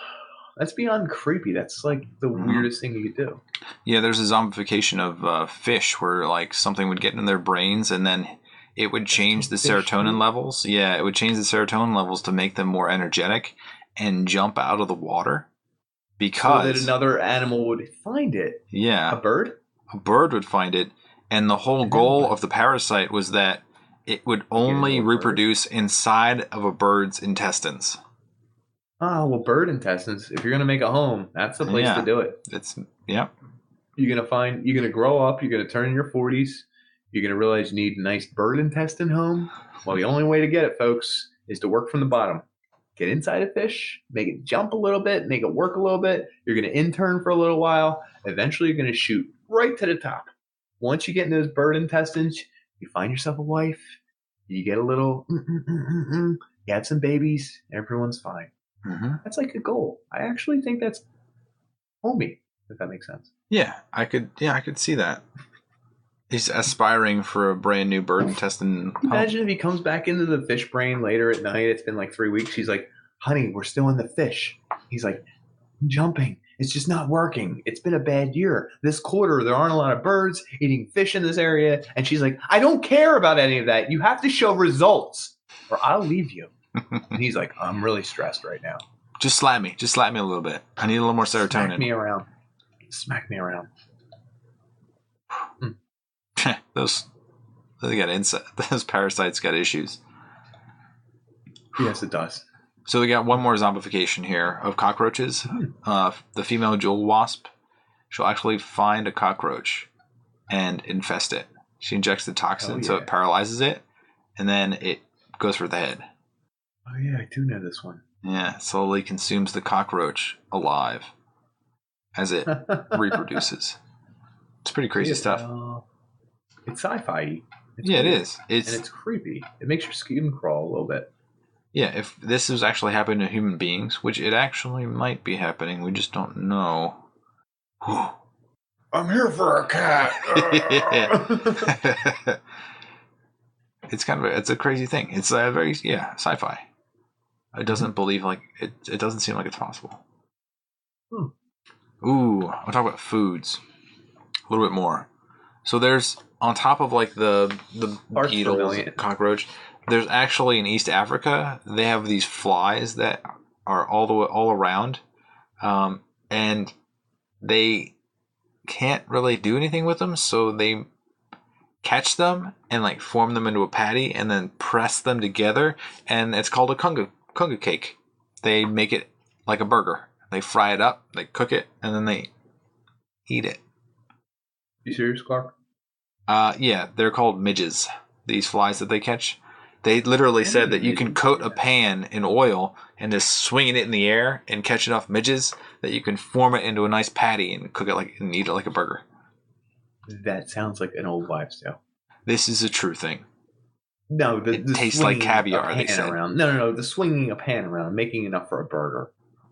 beyond creepy. That's like the weirdest thing you could do. Yeah, there's a zombification of fish where like something would get in their brains and then it would change the serotonin levels. Yeah, it would change the serotonin levels to make them more energetic and jump out of the water. Because so that another animal would find it. Yeah. A bird? A bird would find it. And the whole goal of the parasite was that it would only reproduce inside of a bird's intestines. Oh, well, bird intestines. If you're going to make a home, that's the place to do it. You're going to grow up, you're going to turn in your 40s, you're going to realize you need a nice bird intestine home. Well, the only way to get it, folks, is to work from the bottom. Get inside a fish, make it jump a little bit, make it work a little bit. You're going to intern for a little while. Eventually, you're going to shoot right to the top. Once you get in those bird intestines, you find yourself a wife, you get a little, you have some babies, everyone's fine. Mm-hmm. That's like a goal. I actually think that's homey, if that makes sense. Yeah, I could see that. He's aspiring for a brand new bird intestine. Imagine if he comes back into the fish brain later at night. It's been like 3 weeks. She's like, honey, we're still in the fish. He's like, I'm jumping. It's just not working. It's been a bad year. This quarter, there aren't a lot of birds eating fish in this area. And she's like, I don't care about any of that. You have to show results or I'll leave you. And he's like, I'm really stressed right now. Just slap me. Just slap me a little bit. I need a little more serotonin. Smack me around. Those parasites got issues. Yes, it does. So we got one more zombification here of cockroaches. The female jewel wasp, she'll actually find a cockroach and infest it. She injects the toxin so it paralyzes it, and then it goes for the head. Oh yeah, I do know this one. Yeah, slowly consumes the cockroach alive as it reproduces. It's pretty crazy stuff. It's sci-fi. It is. And it's creepy. It makes your skin crawl a little bit. Yeah, if this was actually happening to human beings, which it actually might be happening, we just don't know. I'm here for a cat. It's a crazy thing. It's a very sci-fi. It doesn't believe it doesn't seem like it's possible. Ooh, I'll talk about foods a little bit more. So there's on top of like the beetles, cockroach. There's actually in East Africa, they have these flies that are all around, and they can't really do anything with them. So they catch them and like form them into a patty, and then press them together, and it's called a kunga cake. They make it like a burger. They fry it up, they cook it, and then they eat it. You serious, Clark? Yeah, they're called midges. These flies that they catch. They literally said that you can coat a pan in oil and just swinging it in the air and catch enough midges that you can form it into a nice patty and cook it and eat it like a burger. That sounds like an old wives' tale. This is a true thing. No, it tastes like caviar. They said. Around. No. The swinging a pan around, making enough for a burger.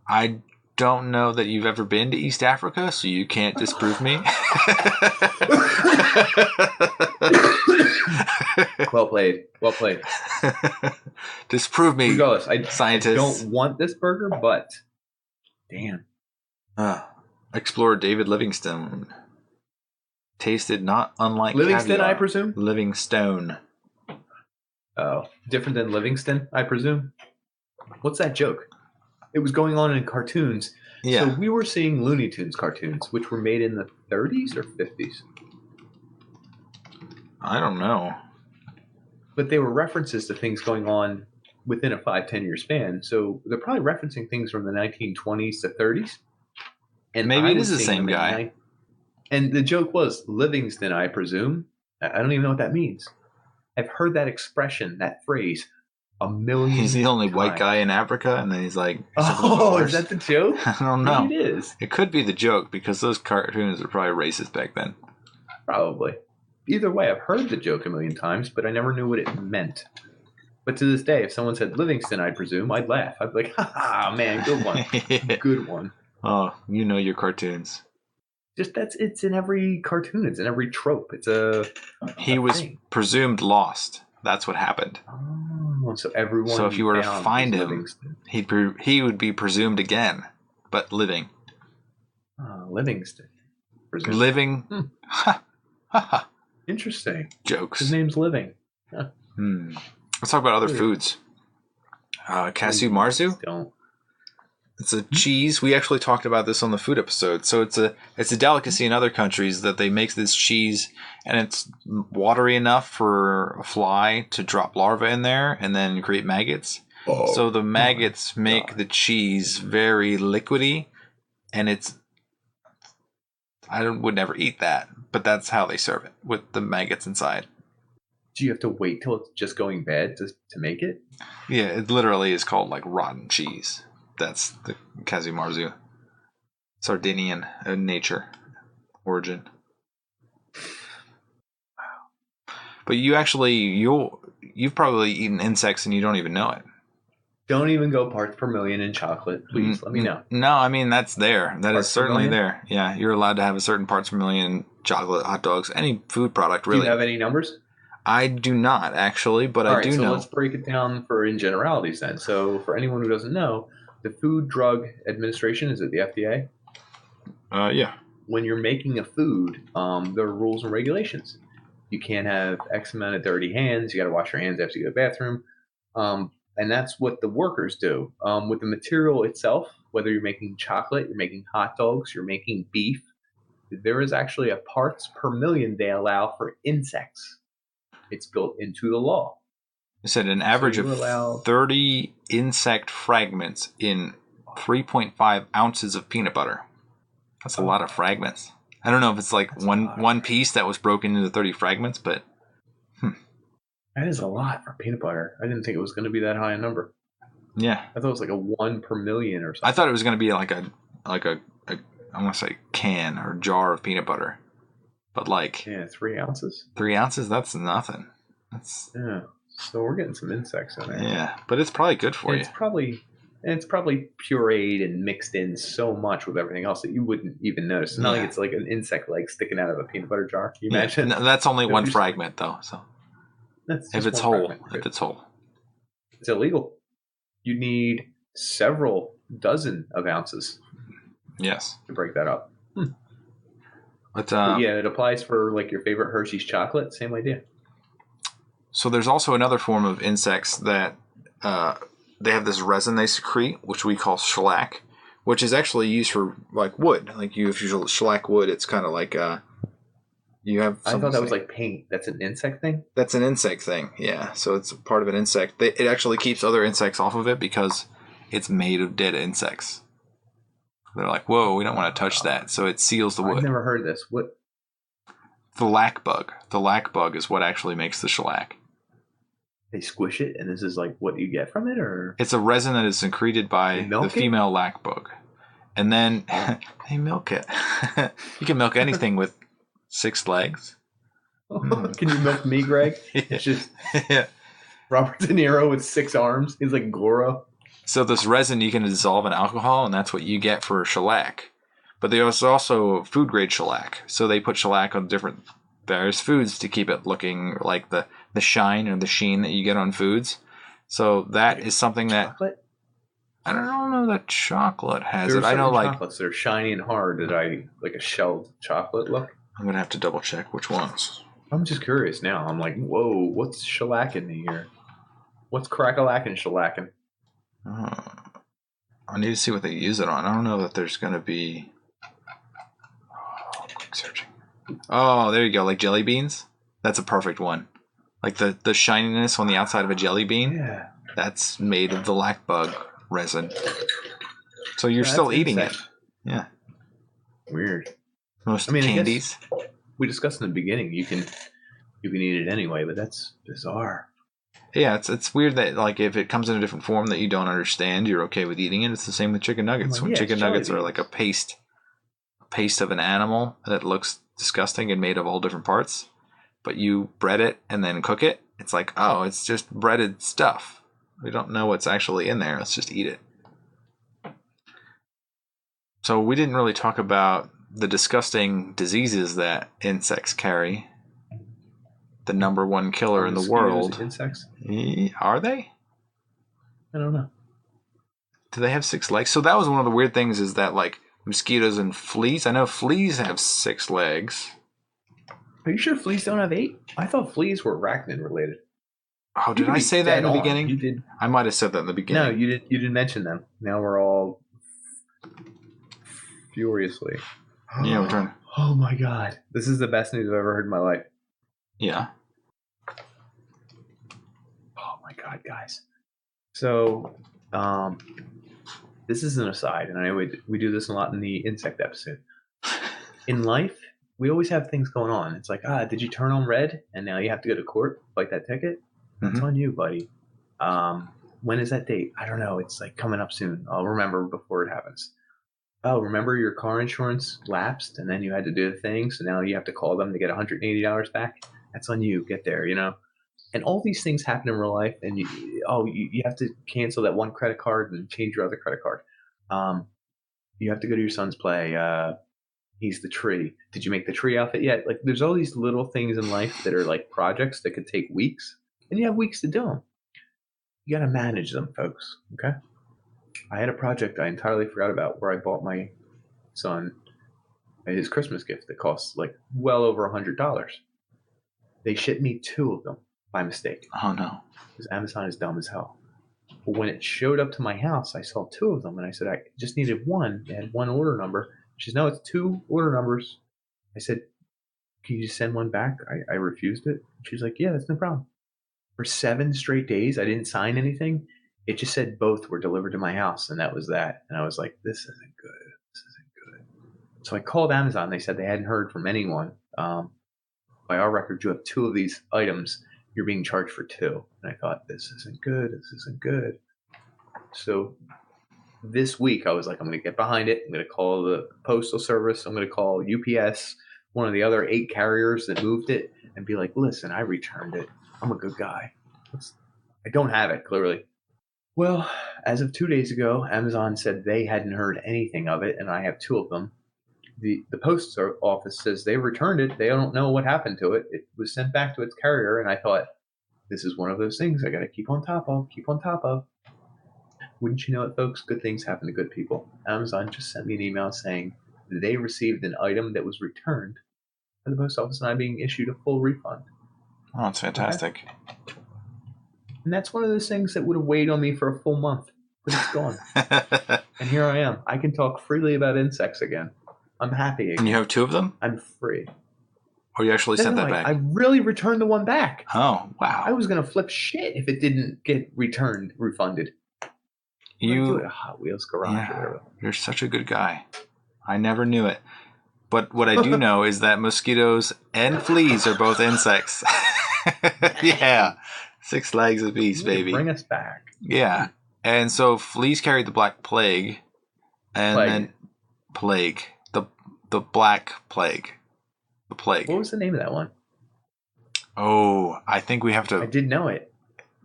I don't know that you've ever been to East Africa, so you can't disprove me. Well played. Disprove me, regardless. scientist. I don't want this burger, but damn. Explorer David Livingstone tasted not unlike Livingston, caviar. I presume. Livingstone. Oh, different than Livingston, I presume. What's that joke? It was going on in cartoons. Yeah. So we were seeing Looney Tunes cartoons, which were made in the 30s or 50s. I don't know. But they were references to things going on within a 5-10 year span. So they're probably referencing things from the 1920s to 30s. And maybe it is the same guy. And the joke was Livingston, I presume. I don't even know what that means. I've heard that expression, that phrase, a million He's the only times. White guy in Africa, and then he's like... Oh, is that the joke? I don't know. Maybe it is. It could be the joke, because those cartoons are probably racist back then. Probably. Either way, I've heard the joke a million times, but I never knew what it meant. But to this day, if someone said Livingston, I presume, I'd laugh. I'd be like, ha, man, good one. Good one. Oh, you know your cartoons. It's in every cartoon. It's in every trope. He was presumed lost. That's what happened. Oh, so everyone. So if you were to find him, he would be presumed again, but living. Livingston. Presumed. Living. Interesting. Jokes. His name's Living. Huh. Let's talk about other foods. Casu marzu. Don't. It's a cheese. We actually talked about this on the food episode. So it's a delicacy in other countries that they make this cheese, and it's watery enough for a fly to drop larvae in there and then create maggots. Oh, so the maggots make the cheese very liquidy, and I would never eat that, but that's how they serve it, with the maggots inside. Do you have to wait till it's just going bad to make it? Yeah, it literally is called like rotten cheese. That's the casu marzu. Sardinian in nature origin. But you've probably eaten insects and you don't even know it. Don't even go parts per million in chocolate, please. Let me know. No, I mean that's there. That parts is certainly there. Yeah, you're allowed to have a certain parts per million chocolate, hot dogs, any food product really. Do you have any numbers? I do not actually, but I do know. So let's break it down in generalities then. So for anyone who doesn't know, the Food Drug Administration, is it the FDA? Yeah. When you're making a food, there are rules and regulations. You can't have X amount of dirty hands. You got to wash your hands after you go to the bathroom. And that's what the workers do. With the material itself, whether you're making chocolate, you're making hot dogs, you're making beef, there is actually a parts per million they allow for insects. It's built into the law. It said an average of 30 insect fragments in 3.5 ounces of peanut butter. That's a lot of fragments. I don't know if it's like one piece that was broken into 30 fragments, but that is a lot for peanut butter. I didn't think it was going to be that high a number. Yeah, I thought it was like a 1 per million or something. I thought it was going to be like a I want to say can or jar of peanut butter, but 3 ounces. 3 ounces, that's nothing. Yeah. So we're getting some insects in there. Yeah, but it's probably good for you. It's probably pureed and mixed in so much with everything else that you wouldn't even notice. It's not like it's like an insect leg sticking out of a peanut butter jar. Can you imagine? No, that's only one fragment though. So if it's whole, it's illegal. You need several dozen of ounces. Yes. To break that up. But yeah, it applies for like your favorite Hershey's chocolate. Same idea. So there's also another form of insects that they have this resin they secrete, which we call shellac, which is actually used for like wood. Like if you shellac wood, it's kind of like you have. I thought that was like paint. That's an insect thing. That's an insect thing. Yeah. So it's part of an insect. It actually keeps other insects off of it because it's made of dead insects. They're like, whoa, we don't want to touch that. So it seals the wood. I've never heard this. What? The lac bug. The lac bug is what actually makes the shellac. They squish it, and this is like what you get from it, or It's a resin that is secreted by the milk it? female lac bug. And then they milk it. You can milk anything with 6 legs. Can you milk me, Greg? It's just Yeah. Robert De Niro with 6 arms. He's like Goro. So this resin you can dissolve in alcohol, and that's what you get for shellac. But there's also food grade shellac. So they put shellac on different various foods to keep it looking like the shine or the sheen that you get on foods. So that is something that Chocolate? I don't know that chocolate has There it. are I know certain like chocolates that are shiny and hard that I like a shelled chocolate look. I'm gonna have to double check which ones. I'm just curious now. I'm like, whoa, what's shellacking me here? What's crack-a-lacking shellacking? I need to see what they use it on. I don't know that there's gonna be. Oh, quick searching. Oh, there you go. Like jelly beans. That's a perfect one. Like the shininess on the outside of a jelly bean. Yeah. That's made of the lac bug resin. So you're still eating it. Yeah. Weird. Most I mean, candies. I guess we discussed in the beginning you can eat it anyway, but that's bizarre. Yeah, it's weird that like if it comes in a different form that you don't understand, you're okay with eating it. It's the same with chicken nuggets. When chicken nuggets are like a paste of an animal that looks disgusting and made of all different parts, but you bread it and then cook it, it's like, oh, it's just breaded stuff. We don't know what's actually in there. Let's just eat it. So we didn't really talk about the disgusting diseases that insects carry. The number one killer in the world. Insects? Are they? I don't know. Do they have 6 legs? So that was one of the weird things is that like mosquitoes and fleas. I know fleas have 6 legs. Are you sure fleas don't have 8? I thought fleas were arachnid related. Oh, did I say that in the beginning? You did. I might have said that in the beginning. No, you did. You didn't mention them. Now we're all furiously. Yeah, we're trying. Oh my god, this is the best news I've ever heard in my life. Yeah. Oh my god, guys. So, this is an aside, and I know we do this a lot in the insect episode. In life, we always have things going on. It's like, did you turn on red, and now you have to go to court, fight that ticket? It's on you, buddy. When is that date? I don't know. It's like coming up soon. I'll remember before it happens. Oh, remember your car insurance lapsed, and then you had to do the thing, so now you have to call them to get $180 back? That's on you. Get there, And all these things happen in real life, and you have to cancel that one credit card and change your other credit card. You have to go to your son's play. He's the tree. Did you make the tree outfit yet? Like, there's all these little things in life that are like projects that could take weeks, and you have weeks to do them. You got to manage them, folks. Okay. I had a project I entirely forgot about where I bought my son his Christmas gift that costs like well over $100. They shipped me 2 of them by mistake. Oh no. Because Amazon is dumb as hell. But when it showed up to my house, I saw 2 of them and I said, I just needed one. They had one order number. She said, no, it's 2 order numbers. I said, can you just send one back? I refused it. She's like, yeah, that's no problem. For 7 straight days, I didn't sign anything. It just said both were delivered to my house, and that was that. And I was like, this isn't good. This isn't good. So I called Amazon. They said they hadn't heard from anyone. By our record, you have 2 of these items. You're being charged for 2. And I thought, this isn't good. This isn't good. So this week, I was like, I'm going to get behind it. I'm going to call the Postal Service. I'm going to call UPS, one of the other 8 carriers that moved it, and be like, listen, I returned it. I'm a good guy. I don't have it, clearly. Well, as of 2 days ago, Amazon said they hadn't heard anything of it, and I have 2 of them. The post office says they returned it. They don't know what happened to it. It was sent back to its carrier, and I thought, this is one of those things I got to keep on top of. Wouldn't you know it, folks? Good things happen to good people. Amazon just sent me an email saying they received an item that was returned by the post office, and I'm being issued a full refund. Oh, that's fantastic. Okay? And that's one of those things that would have weighed on me for a full month, but it's gone. And here I am. I can talk freely about insects again. I'm happy again. And you have 2 of them? I'm free. Or you actually sent that back? I really returned the one back. Oh, wow. I was going to flip shit if it didn't get refunded. You do it at Hot Wheels garage or whatever. You're such a good guy. I never knew it. But what I do know is that mosquitoes and fleas are both insects. Yeah. 6 legs apiece, baby. Bring us back. Yeah. And so fleas carried the black plague. And then plague. The black plague. The plague. What was the name of that one? Oh, I think we have to. I did know it.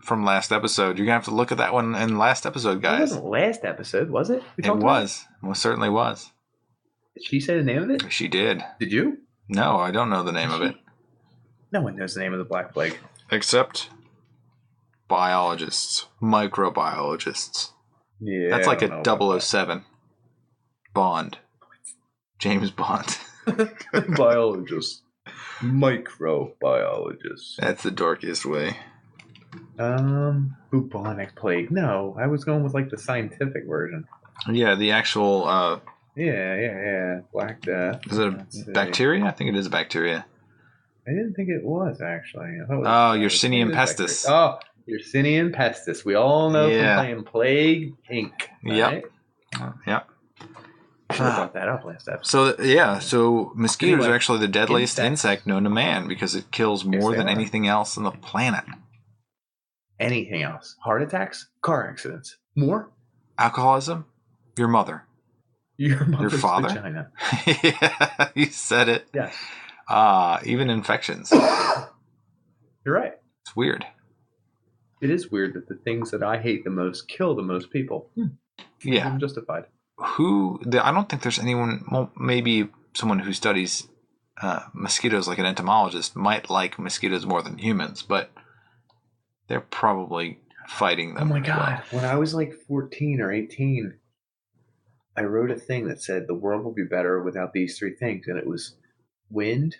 From last episode. You're going to have to look at that one in last episode, guys. It wasn't last episode, was it? It was. Most certainly was. Did she say the name of it? She did. Did you? No, I don't know the name of it. No one knows the name of the Black Plague. Except biologists. Microbiologists. Yeah. That's like a 007. Bond. James Bond. Biologists. Microbiologists. That's the dorkiest way. Bubonic plague. No, I was going with like the scientific version. Yeah, the actual. Yeah. Black Death. Is it a bacteria? I think it is a bacteria. I didn't think it was actually. Yersinia pestis. Oh, Yersinia pestis. We all know from playing Plague Inc. Right? Yep. Should have brought that up last episode. So mosquitoes are actually the deadliest insect known to man because it kills more than anything else on the planet. Anything else? Heart attacks? Car accidents? More? Alcoholism? Your mother? Your father? Vagina. Yeah, you said it. Yes. Even infections. You're right. It's weird. It is weird that the things that I hate the most kill the most people. Yeah. I'm justified. I don't think there's anyone, well, maybe someone who studies mosquitoes like an entomologist might like mosquitoes more than humans, but they're probably fighting them. Oh my God. When I was like 14 or 18, I wrote a thing that said the world will be better without these 3 things. And it was wind,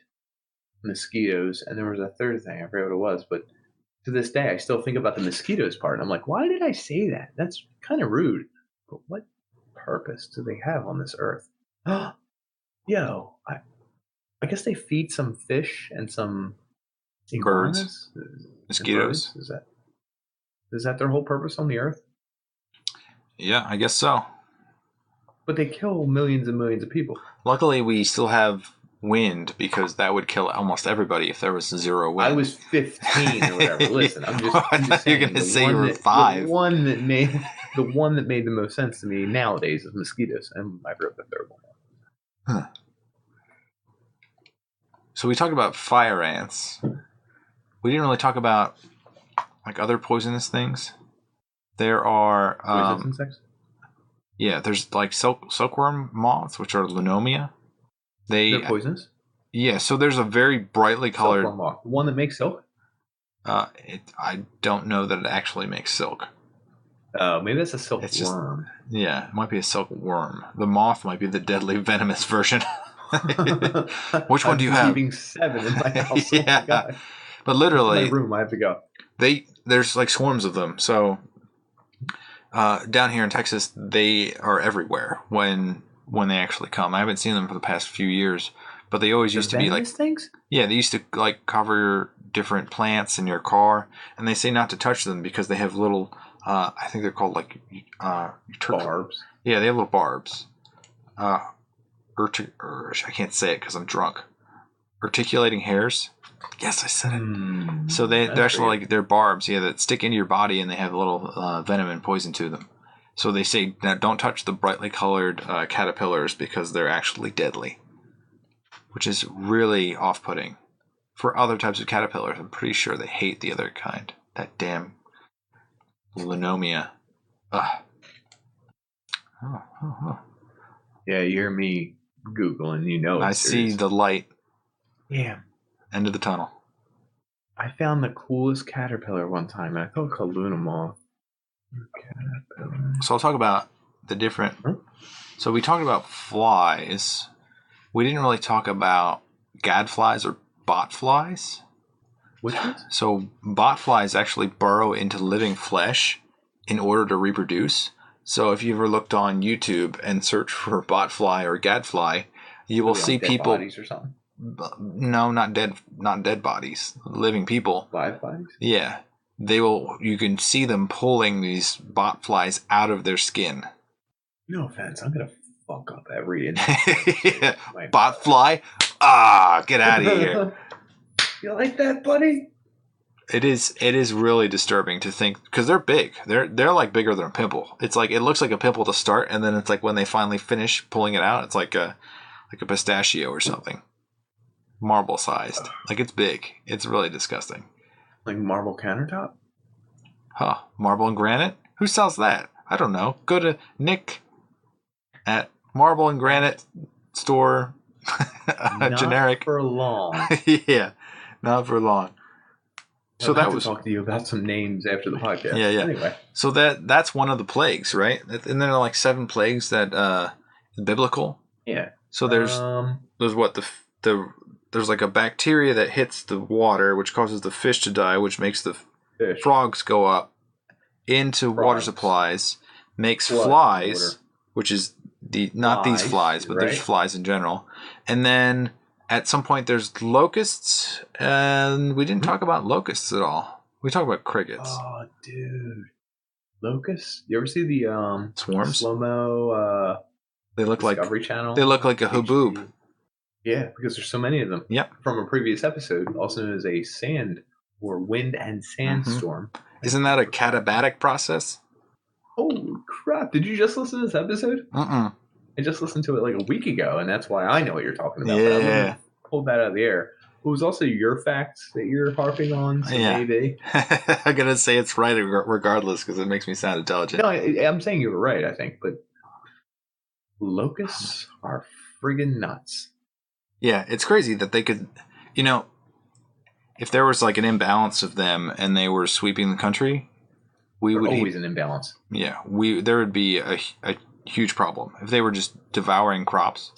mosquitoes, and there was a third thing. I forget what it was. But to this day, I still think about the mosquitoes part. And I'm like, why did I say that? That's kind of rude. But what purpose do they have on this earth? Yo, I guess they feed some fish and some birds, mosquitoes. Is that their whole purpose on the earth? Yeah, I guess so. But they kill millions and millions of people. Luckily, we still have wind because that would kill almost everybody if there was 0 wind. I was 15 or whatever. Listen, I'm just saying, you're going to say you were 5. The one that made the most sense to me nowadays is mosquitoes, and I wrote the third one. Huh. So we talked about fire ants. We didn't really talk about like other poisonous things. There are poisonous insects. Yeah, there's like silkworm moths, which are Lunomia. They're poisonous? Yeah, so there's a very brightly colored silkworm moth. The one that makes silk? I don't know that it actually makes silk. Oh, maybe that's a silkworm. Yeah, it might be a silkworm. The moth might be the deadly venomous version. Which one do you have? I'm keeping 7 in my house. Yeah. Oh my God. But literally, my room, I have to go. There's like swarms of them. So down here in Texas, they are everywhere when they actually come. I haven't seen them for the past few years, but they always used to be like things. Yeah, they used to like cover different plants in your car, and they say not to touch them because they have little. I think they're called like barbs. Yeah, they have little barbs. I can't say it because I'm drunk. Articulating hairs. Yes, I said it. So they're actually like they're barbs, that stick into your body, and they have a little venom and poison to them. So they say now don't touch the brightly colored caterpillars because they're actually deadly, which is really off-putting. For other types of caterpillars, I'm pretty sure they hate the other kind. That damn Lunomia. Ugh. Oh. Yeah, you hear me Googling, I see the light. Yeah. End of the tunnel. I found the coolest caterpillar one time, and I thought it was called Luna moth. So I'll talk about the different... Huh? So we talked about flies. We didn't really talk about gadflies or botflies. Which ones? So botflies actually burrow into living flesh in order to reproduce. So if you ever looked on YouTube and search for botfly or gadfly, you will see people... bodies or something? No, not dead bodies. Living people. Live bodies? Yeah. You can see them pulling these botflies out of their skin. No offense, I'm gonna fuck up every yeah. Botfly? Get out of here. You like that, buddy? It is really disturbing to think because they're big. They're like bigger than a pimple. It's like it looks like a pimple to start, and then it's like when they finally finish pulling it out, it's like a pistachio or something, marble sized. Like it's big. It's really disgusting. Like marble countertop? Huh? Marble and granite? Who sells that? I don't know. Go to Nick at Marble and Granite store. Not Generic. for long. Yeah, not for long. So I'd like to talk to you about some names after the podcast. Yeah. Anyway, so that's one of the plagues, right? And there are like 7 plagues that biblical. Yeah. So there's what there's like a bacteria that hits the water, which causes the fish to die, which makes the frogs go up into water supplies, makes flies, which is not these flies, but there's flies in general, and then. At some point, there's locusts, and we didn't talk about locusts at all. We talked about crickets. Oh, dude. Locusts? You ever see the swarms? Slow-mo they look Discovery like Channel? They look like a haboob. Yeah, because there's so many of them. Yep. From a previous episode, also known as a sand or wind and sandstorm. Isn't that a katabatic process? Holy crap. Did you just listen to this episode? I just listened to it like a week ago, and that's why I know what you're talking about. Yeah. Pulled that out of the air. It was also your facts that you're harping on, so maybe. I'm going to say it's right regardless because it makes me sound intelligent. No, I'm saying you were right, I think, but locusts are friggin' nuts. Yeah, it's crazy that they could, if there was like an imbalance of them and they were sweeping the country, we would always an imbalance. Yeah, there would be a huge problem if they were just devouring crops.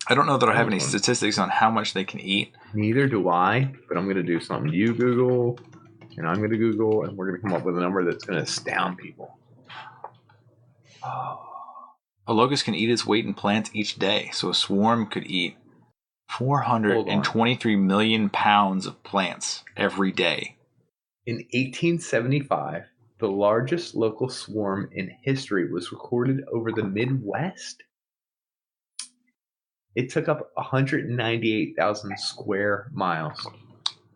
I don't know that I have any statistics on how much they can eat. Neither do I, but I'm going to do something. You Google, and I'm going to Google, and we're going to come up with a number that's going to astound people. A locust can eat its weight in plants each day, so a swarm could eat 423 million pounds of plants every day. In 1875, the largest local swarm in history was recorded over the Midwest. It took up 198,000 square miles.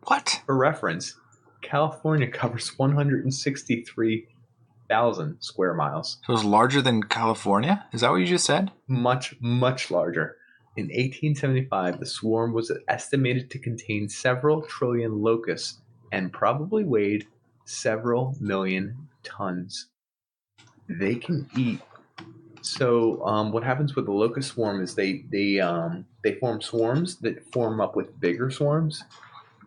What? For reference, California covers 163,000 square miles. So it was larger than California? Is that what you just said? Much, much larger. In 1875, the swarm was estimated to contain several trillion locusts and probably weighed several million tons. They can eat. So what happens with the locust swarm is they form swarms that form up with bigger swarms,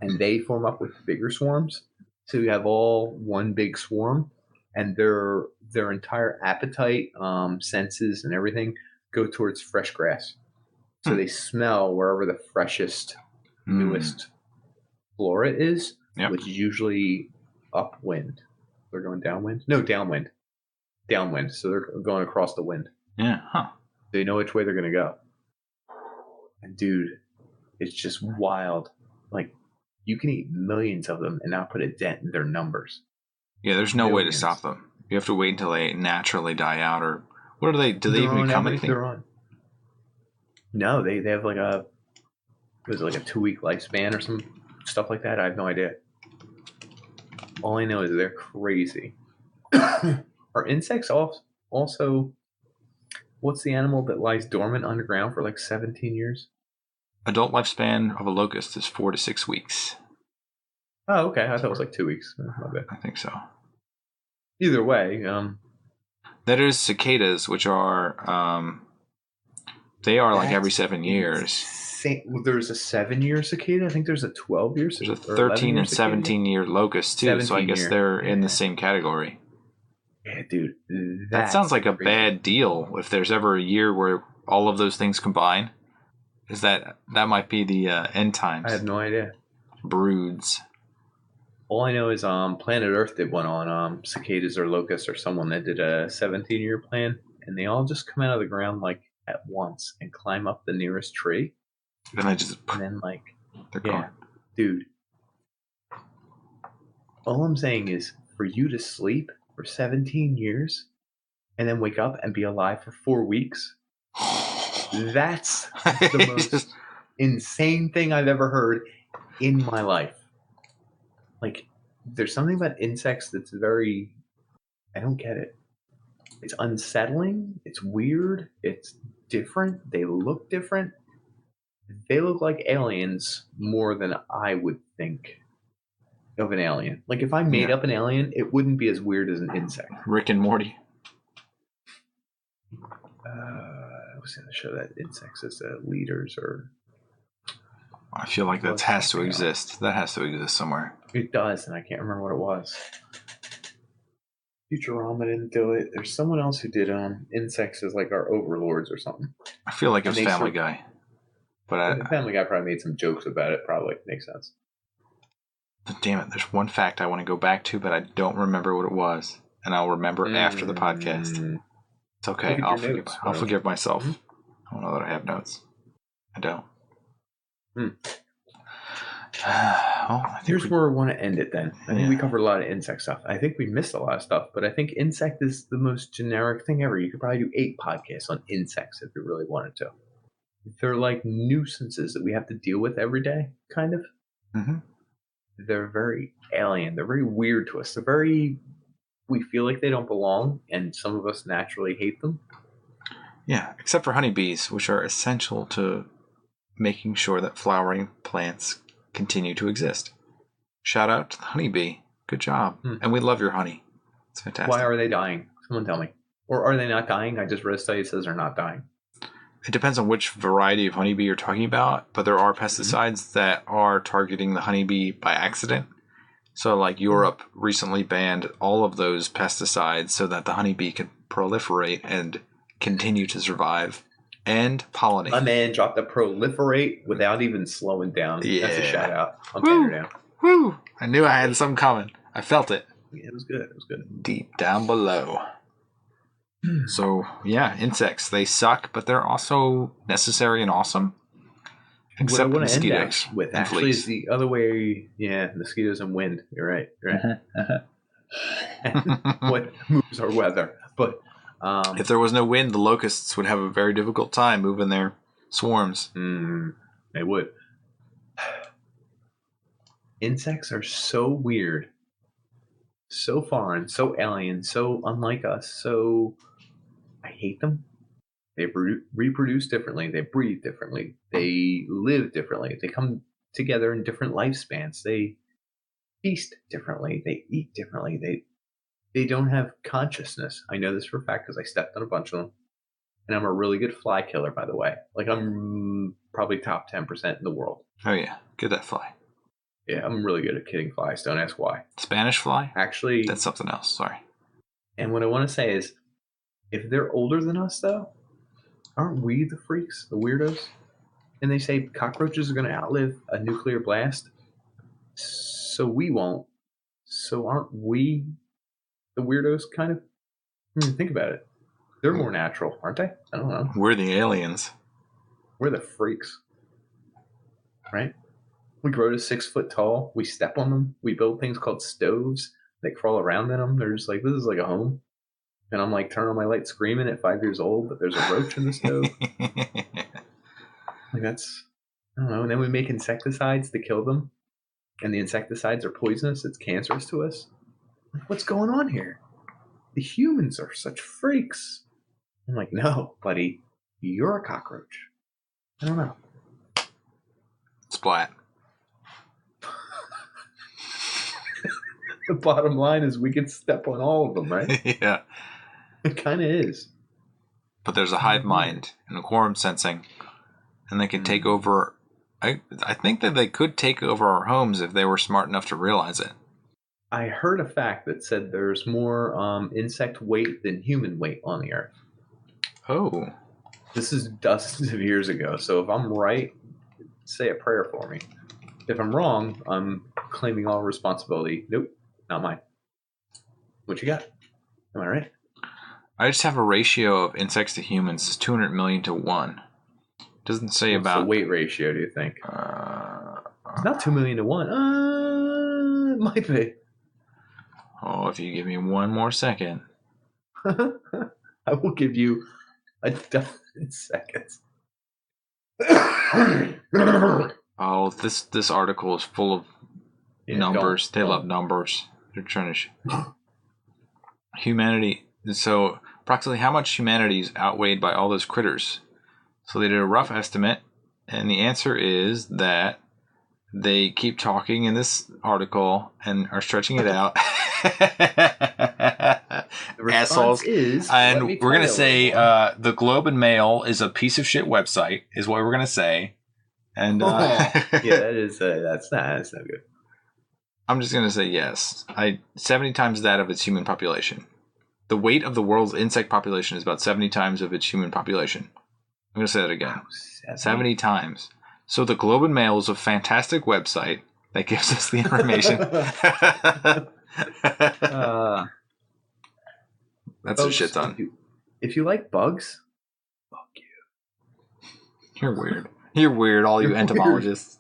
and they form up with bigger swarms. So you have all one big swarm, and their entire appetite, senses, and everything go towards fresh grass. So they smell wherever the freshest, newest flora is, which is usually upwind. They're going downwind? No, downwind. Downwind. So they're going across the wind. Yeah, huh. They know which way they're going to go. And dude, it's just wild. Like, you can eat millions of them and not put a dent in their numbers. Yeah, there's no way to stop them. You have to wait until they naturally die out, or what are they? Do they even become anything? They're on. No, they have like a 2-week lifespan or some stuff like that. I have no idea. All I know is they're crazy. Are insects also? What's the animal that lies dormant underground for like 17 years? Adult lifespan of a locust is 4 to 6 weeks. Oh, okay. I thought it was like 2 weeks. My bad. I think so. Either way, that is cicadas, which are they are like every 7 years. There's a 7-year cicada. I think there's a 12-year cicada. There's a 13 and 17-year locust too. So I guess they're in the same category. Yeah, dude. That sounds like a bad deal. If there's ever a year where all of those things combine, is that might be the end times? I have no idea. Broods. All I know is Planet Earth did one on cicadas or locusts or someone that did a 17-year plan, and they all just come out of the ground like at once and climb up the nearest tree. And then like they're gone. Dude. All I'm saying is for you to sleep for 17 years and then wake up and be alive for 4 weeks, that's the most insane thing I've ever heard in my life. Like, there's something about insects that's very, I don't get it. It's unsettling. It's weird. It's different. They look different. They look like aliens more than I would think of an alien. Like, if I made up an alien, it wouldn't be as weird as an insect. Rick and Morty. I was going to show that insects as leaders, or I feel like that has to exist. That has to exist somewhere. It does, and I can't remember what it was. Futurama didn't do it. There's someone else who did insects as like our overlords or something. I feel like it was Family Guy. But Family Guy probably made some jokes about it. Probably makes sense. Damn it! There's one fact I want to go back to, but I don't remember what it was, and I'll remember after the podcast. It's okay. I'll forgive myself. I don't know that I have notes. I don't. Here's where we want to end it then. I think we covered a lot of insect stuff. I think we missed a lot of stuff, but I think insect is the most generic thing ever. You could probably do 8 podcasts on insects if you really wanted to. They're like nuisances that we have to deal with every day, kind of. Mm-hmm. They're very alien. They're very weird to us. We feel like they don't belong, and some of us naturally hate them. Yeah, except for honeybees, which are essential to making sure that flowering plants continue to exist. Shout out to the honeybee. Good job. And we love your honey. It's fantastic. Why are they dying? Someone tell me. Or are they not dying? I just read a study that says they're not dying. It depends on which variety of honeybee you're talking about, but there are pesticides that are targeting the honeybee by accident. So like Europe recently banned all of those pesticides so that the honeybee can proliferate and continue to survive and pollinate. My man dropped the proliferate without even slowing down. Yeah. That's a shout out. I'm pander down. Woo! I knew I had something coming. I felt it. Yeah, it was good. It was good. Deep down below. So, yeah, insects. They suck, but they're also necessary and awesome. Except what I want to mosquitoes end with actually is the other way. Yeah, mosquitoes and wind. You're right. What moves our weather. But if there was no wind, the locusts would have a very difficult time moving their swarms. They would. Insects are so weird, so foreign, so alien, so unlike us. So I hate them. They reproduce differently. They breathe differently. They live differently. They come together in different lifespans. They feast differently. They eat differently. They don't have consciousness. I know this for a fact because I stepped on a bunch of them. And I'm a really good fly killer, by the way. Like, I'm probably top 10% in the world. Oh, yeah. Get that fly. Yeah, I'm really good at killing flies. Don't ask why. Spanish fly? Actually, that's something else. Sorry. And what I want to say is, if they're older than us, though, aren't we the freaks, the weirdos? And they say cockroaches are going to outlive a nuclear blast, so we won't. So aren't we the weirdos, kind of? Think about it. They're more natural, aren't they? I don't know. We're the aliens. We're the freaks. Right? We grow to 6 foot tall. We step on them. We build things called stoves. They crawl around in them. They're just like, this is like a home. And I'm like, turn on my light screaming at 5 years old, but there's a roach in the stove. Like, that's, I don't know. And then we make insecticides to kill them. And the insecticides are poisonous. It's cancerous to us. Like, what's going on here? The humans are such freaks. I'm like, no, buddy, you're a cockroach. I don't know. Splat. The bottom line is we can step on all of them, right? Yeah. It kind of is. But there's a hive mind and a quorum sensing, and they can take over. I think that they could take over our homes if they were smart enough to realize it. I heard a fact that said there's more insect weight than human weight on the Earth. Oh. This is dozens of years ago, so if I'm right, say a prayer for me. If I'm wrong, I'm claiming all responsibility. Nope, not mine. What you got? Am I right? I just have a ratio of insects to humans is 200 million to 1. Doesn't say What's about the weight ratio, do you think? It's not 2 million to 1. It might be. Oh, if you give me one more second. I will give you a dozen seconds. Oh, this article is full of Yeah, numbers. They don't. love numbers. They're trying to. Humanity. So, approximately how much humanity is outweighed by all those critters? So, they did a rough estimate, and the answer is that they keep talking in this article and are stretching it out. The response is, and we're gonna say the Globe and Mail is a piece of shit website, is what we're gonna say. And yeah, that is that's not good. I'm just gonna say yes. 70 times that of its human population. The weight of the world's insect population is about 70 times of its human population. I'm gonna say that again. 70 times. So the Globe and Mail is a fantastic website that gives us the information. That's a shit ton. If you like bugs, fuck you. You're weird. You're weird, all you entomologists.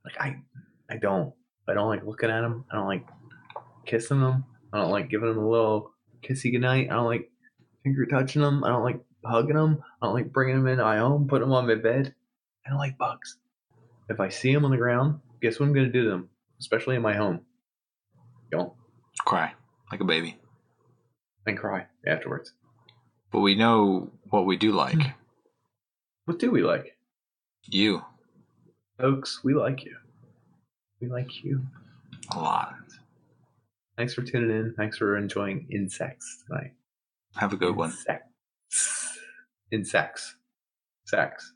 Like I don't like looking at them. I don't like kissing them. I don't like giving them a little kissy goodnight. I don't like finger touching them. I don't like hugging them. I don't like bringing them into my home, putting them on my bed. I don't like bugs. If I see them on the ground, guess what I'm going to do to them? Especially in my home. Don't. Cry like a baby. And cry afterwards. But we know what we do like. What do we like? You. Folks, we like you. We like you. A lot. Thanks for tuning in. Thanks for enjoying insects tonight. Have a good one. Insects. Insects. Sex.